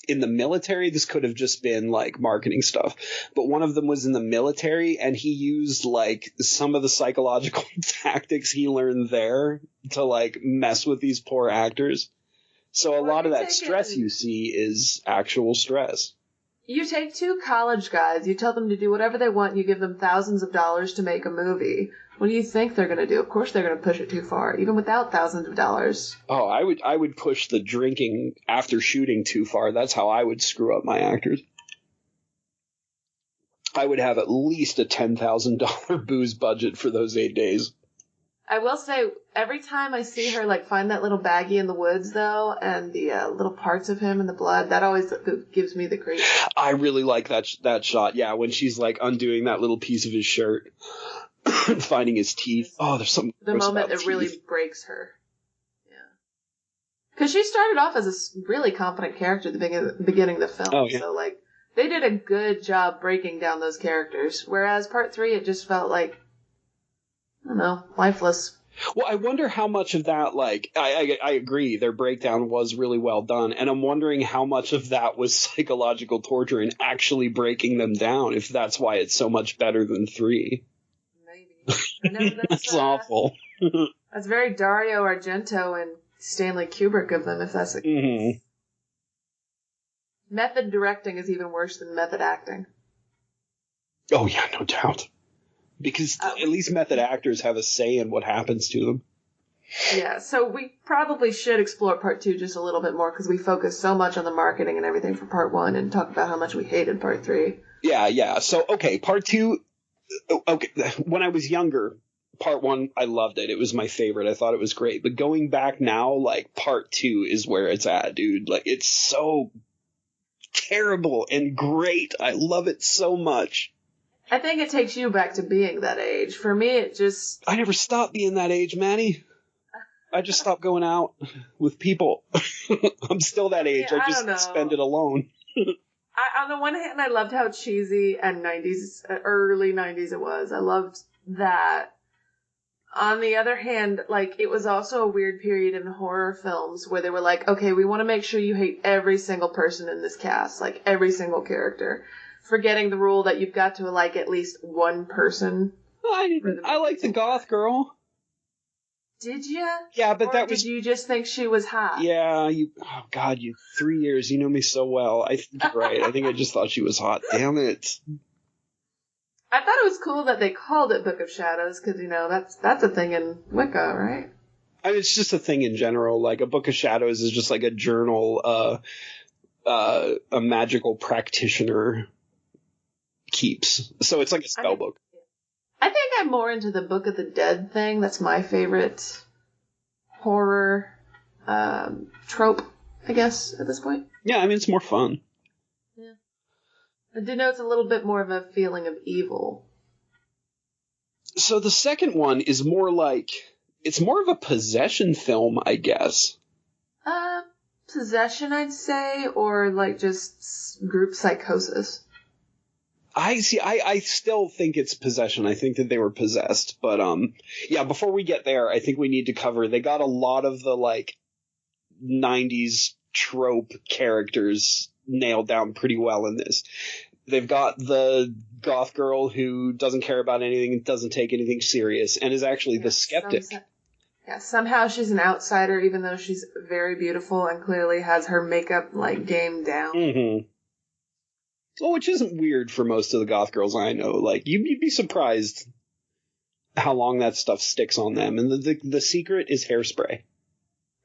in the military. This could have just been like marketing stuff, but one of them was in the military, and he used like some of the psychological tactics he learned there to like mess with these poor actors. So a lot of that stress you see is actual stress. You take two college guys, you tell them to do whatever they want, and you give them thousands of dollars to make a movie. What do you think they're going to do? Of course they're going to push it too far, even without thousands of dollars. Oh, I would push the drinking after shooting too far. That's how I would screw up my actors. I would have at least a $10,000 booze budget for those 8 days. I will say, every time I see her like find that little baggie in the woods, though, and the little parts of him in the blood, that always gives me the creep. I really like that shot. Yeah, when she's like undoing that little piece of his shirt. Finding his teeth. Oh, there's something. The moment that really breaks her. Yeah. Because she started off as a really competent character at the beginning of the film. Oh, yeah. So, like, they did a good job breaking down those characters. Whereas part 3, it just felt like, I don't know, lifeless. Well, I wonder how much of that, like, I agree, their breakdown was really well done. And I'm wondering how much of that was psychological torture and actually breaking them down, if that's why it's so much better than 3. I know that's awful. That's very Dario Argento and Stanley Kubrick of them, if that's the case. Mm-hmm. Method directing is even worse than method acting. Oh, yeah, no doubt. Because at least method actors have a say in what happens to them. Yeah, so we probably should explore part 2 just a little bit more, because we focus so much on the marketing and everything for part 1 and talk about how much we hated part 3. Yeah. So, okay, part 2... Okay, when I was younger, part 1, I loved it. It was my favorite. I thought it was great. But going back now, like, part 2 is where it's at, dude. Like, it's so terrible and great. I love it so much. I think it takes you back to being that age. For me, it just... I never stopped being that age, Manny. I just stopped going out with people. I'm still that age. I just spend it alone. On the one hand, I loved how cheesy and early 90s it was. I loved that. On the other hand, like, it was also a weird period in horror films where they were like, okay, we want to make sure you hate every single person in this cast, like every single character. Forgetting the rule that you've got to like at least one person. I like the goth girl. Did you? Yeah, but that was... Did you just think she was hot? Yeah, oh God, 3 years, you know me so well. I think you're right. I think I just thought she was hot. Damn it. I thought it was cool that they called it Book of Shadows, because, that's a thing in Wicca, right? I mean, it's just a thing in general. Like, a Book of Shadows is just like a journal a magical practitioner keeps. So it's like a spell book. I think I'm more into the Book of the Dead thing. That's my favorite horror trope, I guess, at this point. Yeah, I mean, it's more fun. Yeah. It denotes a little bit more of a feeling of evil. So the second one is more like... It's more of a possession film, I guess. possession, I'd say, or like just group psychosis. I still think it's possession. I think that they were possessed. But, yeah, before we get there, I think we need to cover, they got a lot of the, like, 90s trope characters nailed down pretty well in this. They've got the goth girl who doesn't care about anything, doesn't take anything serious, and is actually the skeptic. Somehow she's an outsider, even though she's very beautiful and clearly has her makeup, like, game down. Mm-hmm. Well, which isn't weird for most of the goth girls I know. Like, you'd be surprised how long that stuff sticks on them. And the secret is hairspray.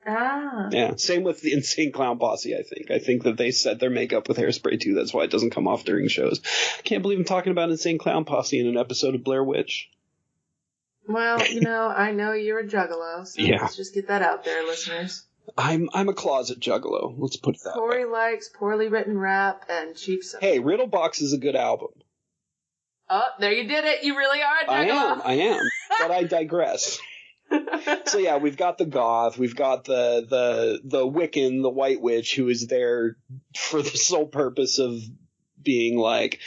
Ah. Yeah, same with the Insane Clown Posse, I think. I think that they set their makeup with hairspray, too. That's why it doesn't come off during shows. I can't believe I'm talking about Insane Clown Posse in an episode of Blair Witch. Well, I know you're a juggalo, so let's just get that out there, listeners. I'm a closet juggalo. Let's put it that way. Corey likes poorly written rap and cheap stuff. Hey, Riddlebox is a good album. Oh, there you did it. You really are a juggalo. I am. But I digress. So yeah, we've got the goth, we've got the Wiccan, the White Witch, who is there for the sole purpose of being like,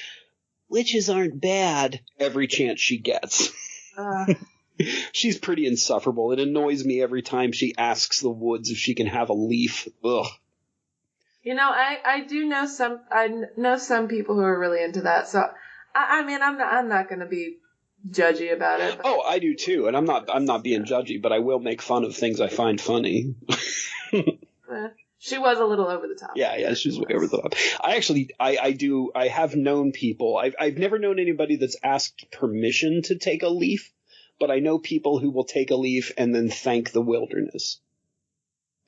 witches aren't bad every chance she gets. She's pretty insufferable. It annoys me every time she asks the woods if she can have a leaf. Ugh. I do know some people who are really into that. So I'm not going to be judgy about it. Oh, I do too, and I'm not being judgy, but I will make fun of things I find funny. She was a little over the top. Yeah, she's way over the top. I have known people. I've never known anybody that's asked permission to take a leaf, but I know people who will take a leaf and then thank the wilderness.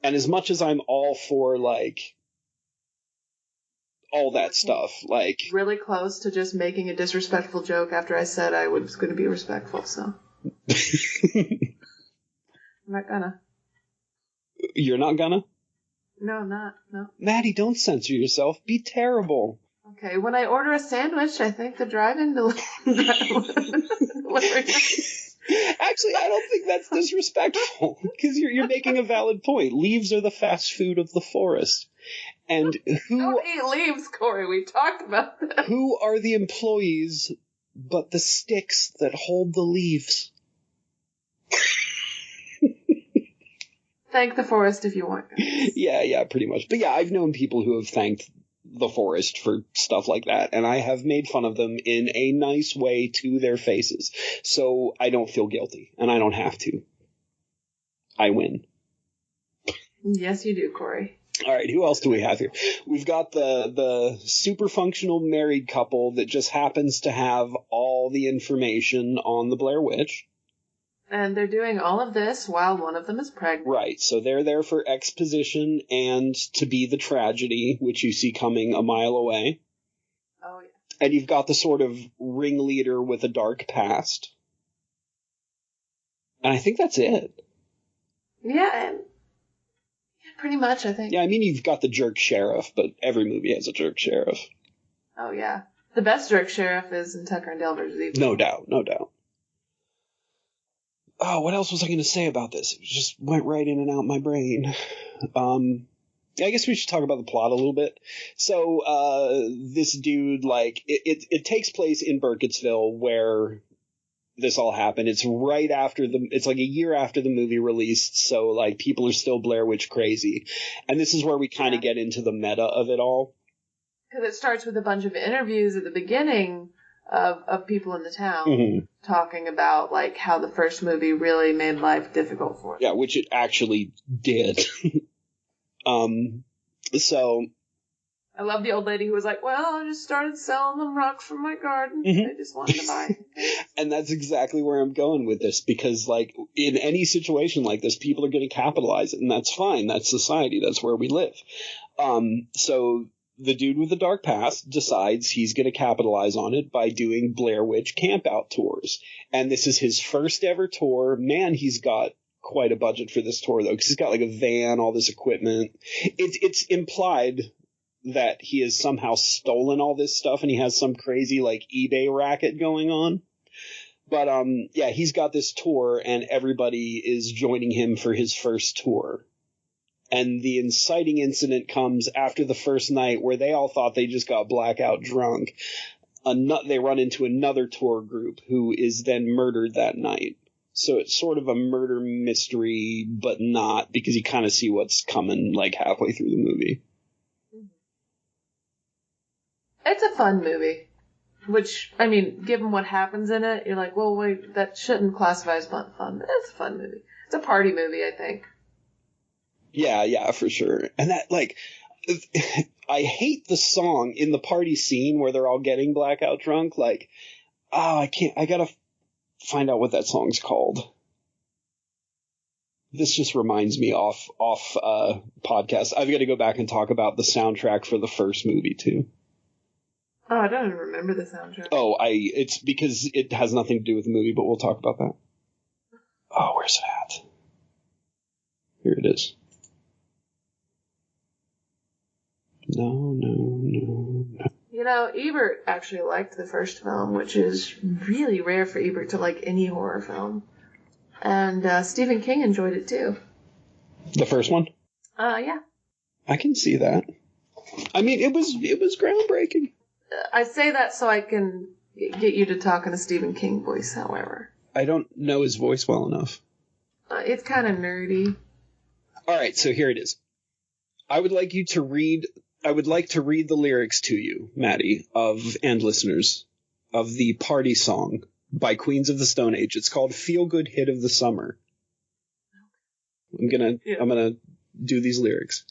And as much as I'm all for, like, all that stuff, like... Really close to just making a disrespectful joke after I said I was going to be respectful, so... I'm not gonna. You're not gonna? No, I'm not. No. Maddie, don't censor yourself. Be terrible. Okay, when I order a sandwich, I think the drive-in delivery... Actually, I don't think that's disrespectful, because you're making a valid point. Leaves are the fast food of the forest. And Don't eat leaves, Corey. We talked about that. Who are the employees but the sticks that hold the leaves? Thank the forest if you want. Yeah, pretty much. But yeah, I've known people who have thanked the forest for stuff like that, and I have made fun of them in a nice way to their faces. So I don't feel guilty, and I don't have to. I win. Yes, you do, Corey. All right, who else do we have here? We've got the super functional married couple that just happens to have all the information on the Blair Witch. And they're doing all of this while one of them is pregnant. Right, so they're there for exposition and to be the tragedy, which you see coming a mile away. Oh, yeah. And you've got the sort of ringleader with a dark past. And I think that's it. Yeah, pretty much, I think. Yeah, I mean, you've got the jerk sheriff, but every movie has a jerk sheriff. Oh, yeah. The best jerk sheriff is in Tucker and Dale vs. Evil. No doubt. Oh, what else was I going to say about this? It just went right in and out my brain. I guess we should talk about the plot a little bit. So, this dude, like, it takes place in Burkittsville where this all happened. It's right after it's like a year after the movie released, so, like, people are still Blair Witch crazy. And this is where we kind of get into the meta of it all. Because it starts with a bunch of interviews at the beginning of people in the town talking about, like, how the first movie really made life difficult for them. Yeah, which it actually did. So... I love the old lady who was like, well, I just started selling them rocks from my garden. They just wanted to buy it. And that's exactly where I'm going with this, because, like, in any situation like this, people are going to capitalize it, and that's fine. That's society. That's where we live. So the dude with the dark past decides he's going to capitalize on it by doing Blair Witch campout tours. And this is his first ever tour. Man, he's got quite a budget for this tour, though, because he's got, like, a van, all this equipment. It's implied that he has somehow stolen all this stuff and he has some crazy, like, eBay racket going on. But, yeah, he's got this tour and everybody is joining him for his first tour. And the inciting incident comes after the first night where they all thought they just got blackout drunk. They run into another tour group who is then murdered that night. So it's sort of a murder mystery, but not, because you kind of see what's coming like halfway through the movie. It's a fun movie. Which, I mean, given what happens in it, you're like, well, wait, that shouldn't classify as fun. But it's a fun movie. It's a party movie, I think. Yeah, for sure. And that, like, I hate the song in the party scene where they're all getting blackout drunk. Like, I gotta find out what that song's called. This just reminds me off podcast. I've got to go back and talk about the soundtrack for the first movie, too. Oh, I don't even remember the soundtrack. Oh, it's because it has nothing to do with the movie, but we'll talk about that. Oh, where's it at? Here it is. No. You know, Ebert actually liked the first film, which is really rare for Ebert to like any horror film. And Stephen King enjoyed it too. The first one? Yeah. I can see that. I mean, it was groundbreaking. I say that so I can get you to talk in a Stephen King voice, however. I don't know his voice well enough. It's kind of nerdy. All right, so here it is. I would like to read the lyrics to you, Maddie, and listeners, of the party song by Queens of the Stone Age. It's called Feel Good Hit of the Summer. I'm gonna do these lyrics.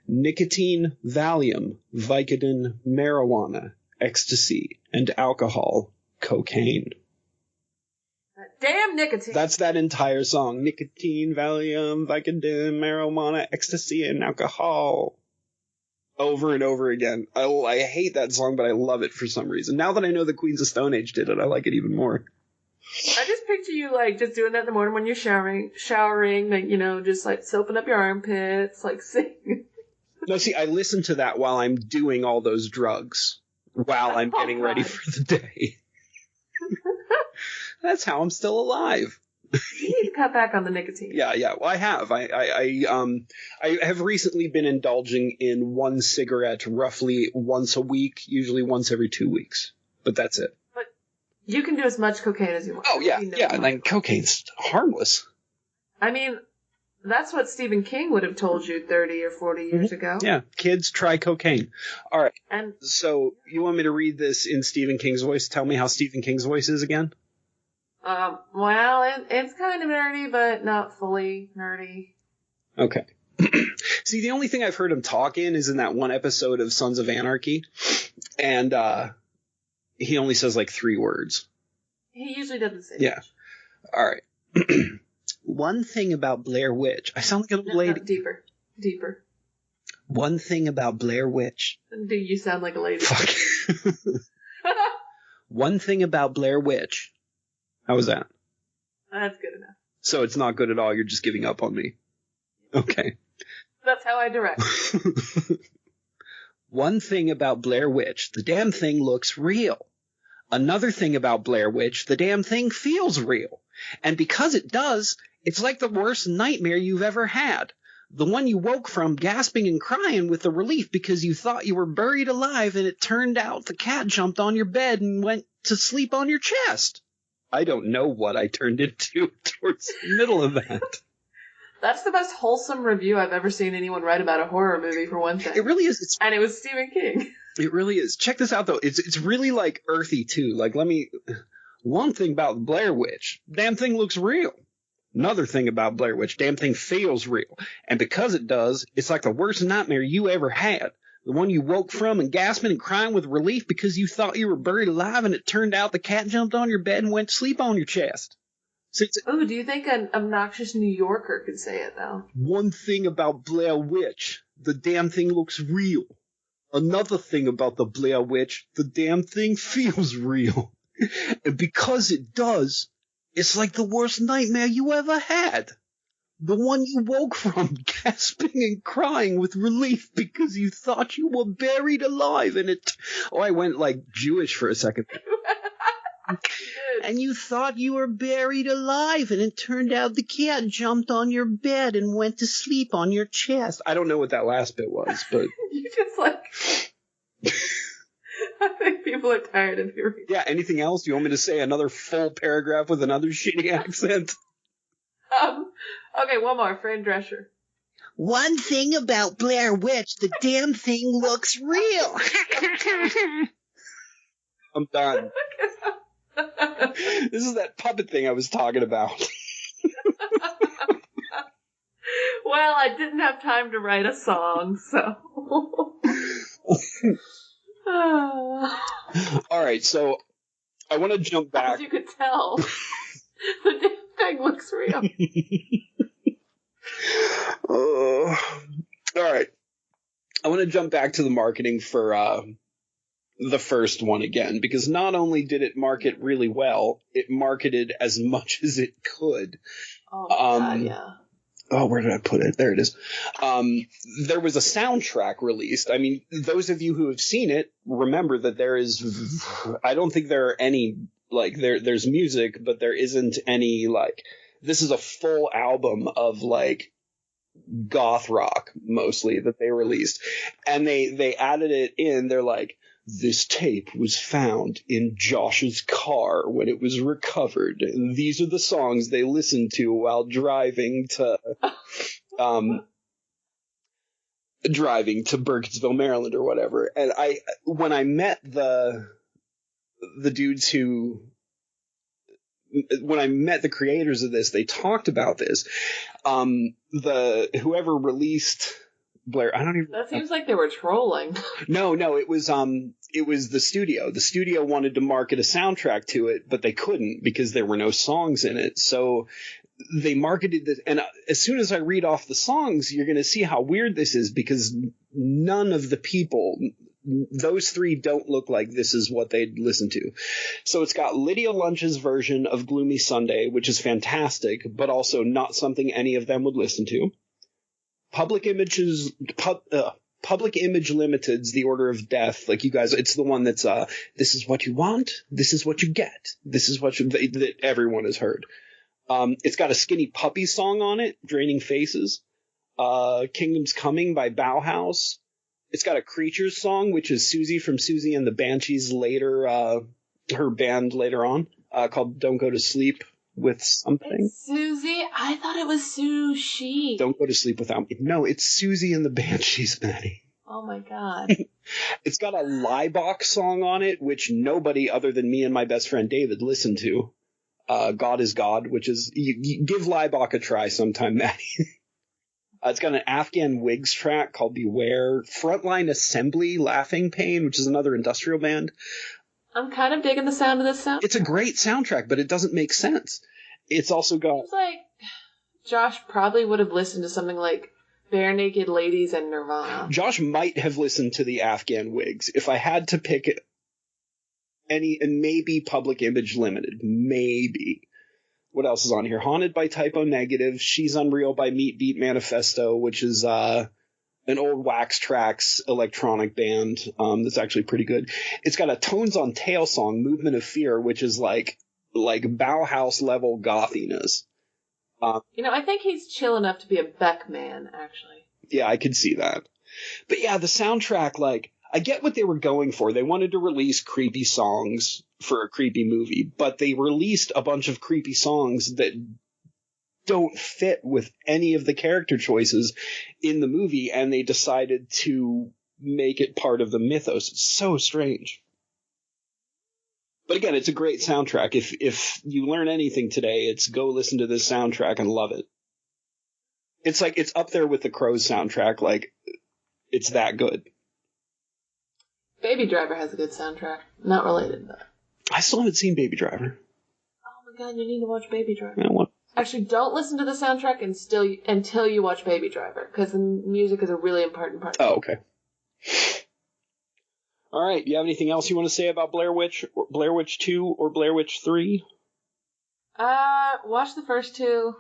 Nicotine, Valium, Vicodin, marijuana, ecstasy, and alcohol, cocaine. Damn nicotine. That's that entire song. Nicotine, Valium, Vicodin, marijuana, ecstasy, and alcohol. Over and over again. I hate that song, but I love it for some reason. Now that I know the Queens of Stone Age did it, I like it even more. I just picture you, like, just doing that in the morning when you're showering, like, you know, just, like, soaping up your armpits, like, singing. No, see, I listen to that while I'm doing all those drugs, while I'm getting ready for the day. That's how I'm still alive. You need to cut back on the nicotine. Yeah. Well, I have. I have recently been indulging in one cigarette roughly once a week, usually once every 2 weeks. But that's it. But you can do as much cocaine as you want. Oh, yeah. And then cocaine's harmless. I mean, that's what Stephen King would have told you 30 or 40 years ago. Yeah. Kids, try cocaine. All right. And so you want me to read this in Stephen King's voice? Tell me how Stephen King's voice is again? Well, it's kind of nerdy, but not fully nerdy. Okay. See, the only thing I've heard him talk in is in that one episode of Sons of Anarchy, and he only says like 3 words. He usually doesn't say much. All right. One thing about Blair Witch. I sound like a little lady. No, deeper. One thing about Blair Witch. Do you sound like a lady? Fuck. One thing about Blair Witch. How was that? That's good enough. So it's not good at all. You're just giving up on me. Okay. That's how I direct. One thing about Blair Witch. The damn thing looks real. Another thing about Blair Witch. The damn thing feels real. And because it does, it's like the worst nightmare you've ever had. The one you woke from gasping and crying with the relief because you thought you were buried alive and it turned out the cat jumped on your bed and went to sleep on your chest. I don't know what I turned into towards the middle of that. That's the most wholesome review I've ever seen anyone write about a horror movie, for one thing. It really is. And it was Stephen King. It really is. Check this out, though. It's really, like, earthy, too. Like, one thing about Blair Witch. Damn thing looks real. Another thing about Blair Witch. Damn thing feels real. And because it does, it's like the worst nightmare you ever had. The one you woke from and gasping and crying with relief because you thought you were buried alive and it turned out the cat jumped on your bed and went to sleep on your chest. So oh, do you think an obnoxious New Yorker could say it, though? One thing about Blair Witch. The damn thing looks real. Another thing about the Blair Witch. The damn thing feels real. And because it does, it's like the worst nightmare you ever had. The one you woke from gasping and crying with relief because you thought you were buried alive and it... Oh, I went like Jewish for a second. You did. did. And you thought you were buried alive, and it turned out the cat jumped on your bed and went to sleep on your chest. I don't know what that last bit was, but... You just like... I think people are tired of hearing. Yeah, anything else? You want me to say another full paragraph with another shitty accent? Okay, one more. Fran Drescher. One thing about Blair Witch, the damn thing looks real. I'm done. This is that puppet thing I was talking about. Well, I didn't have time to write a song, so... All right, so I want to jump back. As you could tell, the damn thing looks real. All right. I want to jump back to the marketing for the first one again, because not only did it market really well, it marketed as much as it could. Oh, my God, yeah. Oh, where did I put it? There it is. There was a soundtrack released. I mean, those of you who have seen it remember that there is, I don't think there are any, like, there's music, but there isn't any, like, this is a full album of, like, goth rock, mostly, that they released. And they added it in, they're like, this tape was found in Josh's car when it was recovered. And these are the songs they listened to while driving to Burkittsville, Maryland or whatever. And when I met the dudes when I met the creators of this, they talked about this. Whoever released Blair, I don't even. That seems like they were trolling. No, it was the studio. The studio wanted to market a soundtrack to it, but they couldn't because there were no songs in it. So they marketed this, and as soon as I read off the songs, you're going to see how weird this is, because none of the people, those three, don't look like this is what they'd listen to. So it's got Lydia Lunch's version of Gloomy Sunday, which is fantastic, but also not something any of them would listen to. Public Image Limited's The Order of Death. Like, you guys, it's the one that's, this is what you want, this is what you get, this is what that everyone has heard. It's got a Skinny Puppy song on it, Draining Faces. Kingdom's Coming by Bauhaus. It's got a Creatures song, which is Susie from Susie and the Banshees later, her band later on, called Don't Go to Sleep with Something. It's Susie? I thought it was Sushi. Don't Go to Sleep Without Me. No, it's Susie and the Banshees, Maddie. Oh my God. It's got a Liebach song on it, which nobody other than me and my best friend David listened to. God is God, which is, you give Liebach a try sometime, Maddie. It's got an Afghan Wigs track called Beware. Frontline Assembly, Laughing Pain, which is another industrial band. I'm kind of digging the sound of this sound. It's a great soundtrack, but it doesn't make sense. It's also got... Seems like Josh probably would have listened to something like Bare Naked Ladies and Nirvana. Josh might have listened to the Afghan Wigs. If I had to pick any, and maybe Public Image Limited, maybe. What else is on here? Haunted by Typo Negative, She's Unreal by Meat Beat Manifesto, which is an old Wax Trax electronic band that's actually pretty good. It's got a Tones on Tail song, Movement of Fear, which is like Bauhaus level gothiness. I think he's chill enough to be a Beck man, actually. Yeah, I could see that. But yeah, the soundtrack, like, I get what they were going for. They wanted to release creepy songs for a creepy movie, but they released a bunch of creepy songs that don't fit with any of the character choices in the movie, and they decided to make it part of the mythos. It's so strange. But again, it's a great soundtrack. If you learn anything today, it's go listen to this soundtrack and love it. It's like, it's up there with the Crows soundtrack. Like, it's that good. Baby Driver has a good soundtrack. Not related, but... I still haven't seen Baby Driver. Oh my God, you need to watch Baby Driver. I don't want... Actually, don't listen to the soundtrack until you watch Baby Driver, because the music is a really important part. Oh, okay. All right, you have anything else you want to say about Blair Witch, or Blair Witch 2, or Blair Witch 3? Watch the first two.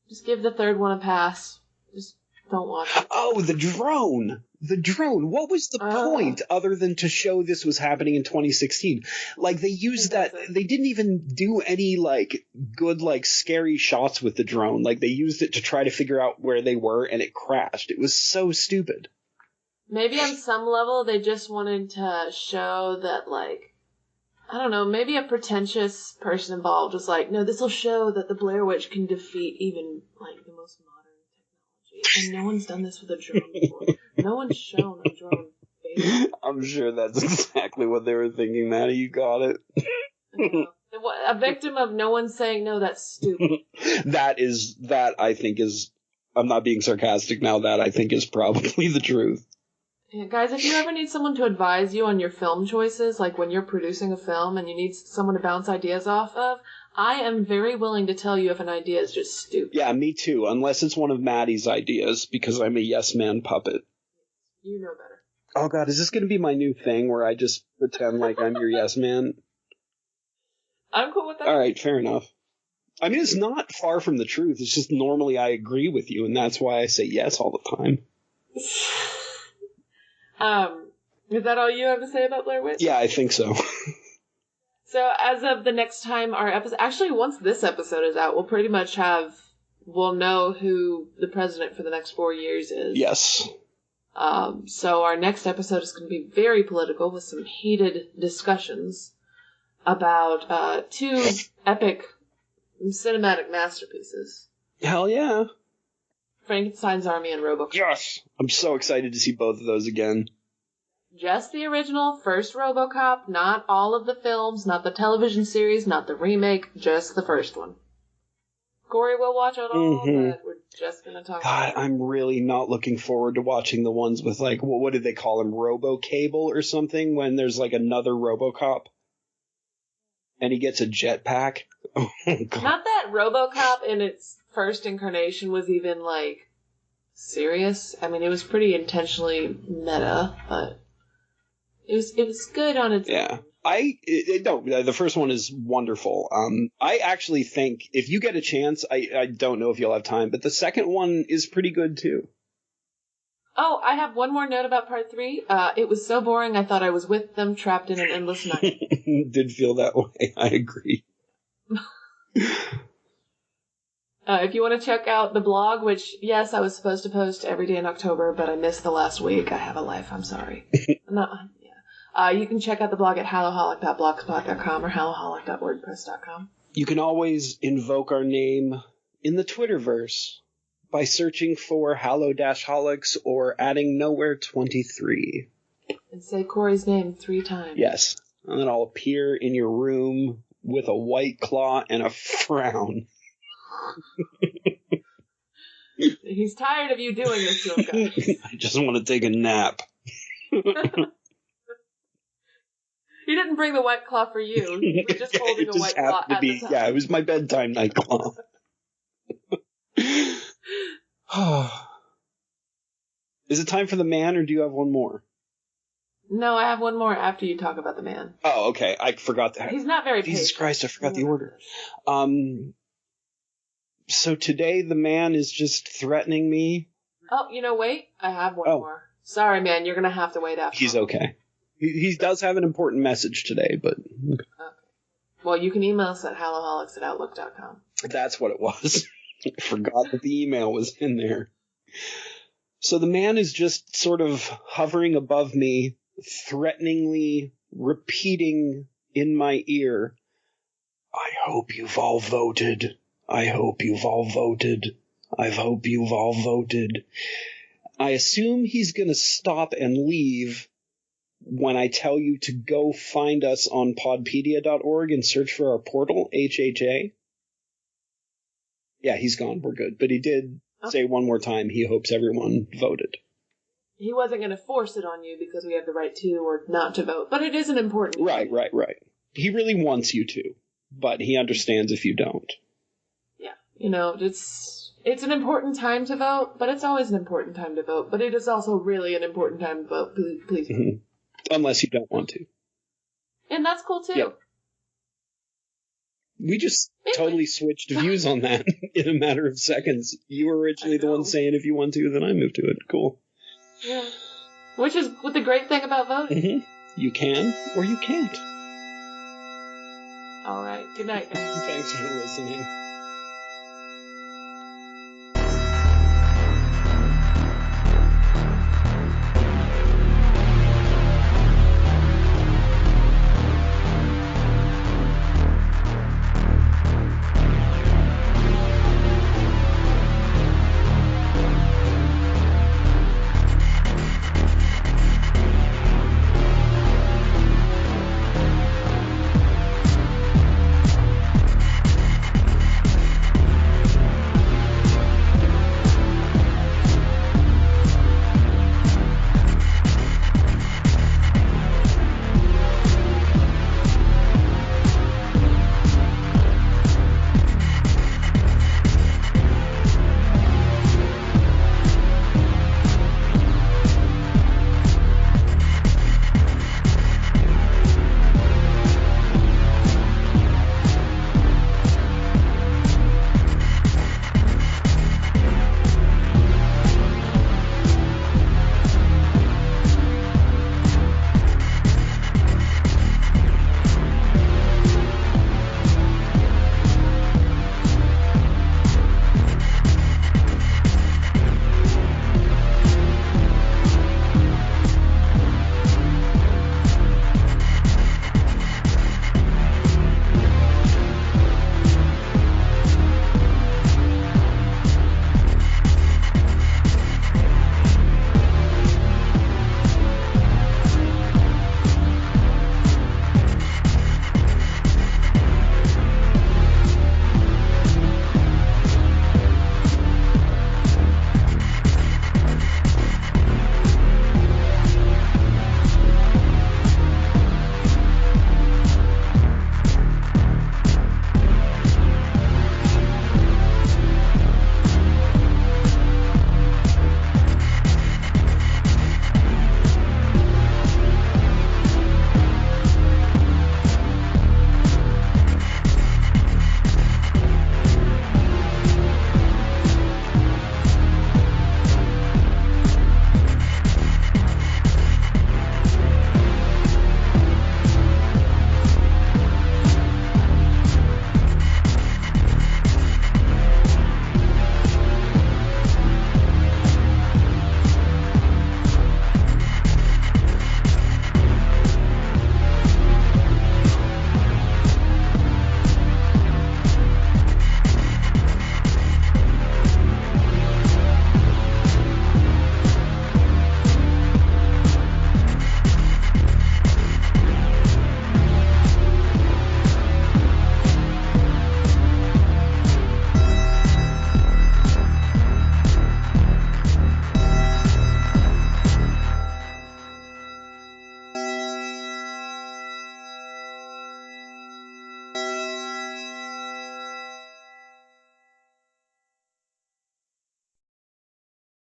Just give the third one a pass. Just Don't watch it. Oh, the drone. The drone. What was the point other than to show this was happening in 2016? Like, they used that. They didn't even do any, like, good, like, scary shots with the drone. Like, they used it to try to figure out where they were, and it crashed. It was so stupid. Maybe on some level they just wanted to show that, like, I don't know, maybe a pretentious person involved was like, no, this will show that the Blair Witch can defeat even, like, the most modern technology. And no one's done this with a drone before. No one's shown a drone fail. I'm sure that's exactly what they were thinking, Maddie. You got it. A victim of no one saying no, that's stupid. That I think is, I'm not being sarcastic now, that I think is probably the truth. Yeah, guys, if you ever need someone to advise you on your film choices, like when you're producing a film and you need someone to bounce ideas off of, I am very willing to tell you if an idea is just stupid. Yeah, me too, unless it's one of Maddie's ideas, because I'm a yes man puppet. You know better. Oh god, is this going to be my new thing where I just pretend like I'm your yes man? I'm cool with that. Alright, fair enough. I mean, it's not far from the truth, it's just normally I agree with you, and that's why I say yes all the time. Is that all you have to say about Blair Witch? Yeah, I think so. So as of the next time our episode, actually once this episode is out, we'll know who the president for the next 4 years is. Yes. So our next episode is going to be very political with some heated discussions about two epic cinematic masterpieces. Hell yeah. Frankenstein's Army and RoboCop. Yes! I'm so excited to see both of those again. Just the original, first RoboCop, not all of the films, not the television series, not the remake, just the first one. Corey will watch it all, but we're just going to talk about it. God, I'm really not looking forward to watching the ones with, like, what did they call him, Robo-Cable or something, when there's, like, another RoboCop? And he gets a jetpack? Oh, God. Not that RoboCop in its first incarnation was even, like, serious. I mean, it was pretty intentionally meta, but it was good on its own. The first one is wonderful. I actually think if you get a chance, I don't know if you'll have time, but the second one is pretty good too. Oh, I have one more note about part 3. It was so boring I thought I was with them trapped in an endless night. Did feel that way. I agree. If you want to check out the blog, which, yes, I was supposed to post every day in October, but I missed the last week. I have a life. I'm sorry. You can check out the blog at hallow-holic.blogspot.com or hallow-holic.wordpress.com. You can always invoke our name in the Twitterverse by searching for Hallow-Holics or adding Nowhere23. And say Corey's name 3 times. Yes. And then I'll appear in your room with a white claw and a frown. He's tired of you doing this to him, guys. I just want to take a nap. He didn't bring the white claw for you. He was just holding a white claw at the time. Yeah, it was my bedtime night claw. Is it time for the man, or do you have one more? No, I have one more after you talk about the man. Oh, okay. I forgot that. He's not very Jesus patient. Christ, I forgot the order. So today the man is just threatening me. Oh, wait. I have one more. Sorry, man. You're going to have to wait after. He's okay. He does have an important message today, but... Okay. Well, you can email us at hallow-holics@outlook.com. That's what it was. I forgot that the email was in there. So the man is just sort of hovering above me, threateningly repeating in my ear, I hope you've all voted. I hope you've all voted. I hope you've all voted. I assume he's going to stop and leave when I tell you to go find us on podpedia.org and search for our portal, HHA. Yeah, he's gone. We're good. But he did say one more time he hopes everyone voted. He wasn't going to force it on you because we have the right to or not to vote. But it is an important Right. He really wants you to, but he understands if you don't. Yeah. It's an important time to vote, but it's always an important time to vote. But it is also really an important time to vote. Please. Mm-hmm. Unless you don't want to. And that's cool, too. Yep. We just totally switched views on that in a matter of seconds. You were originally the one saying if you want to, then I moved to it. Cool. Yeah. Which is what the great thing about voting. Mm-hmm. You can or you can't. All right. Good night, guys. Thanks for listening.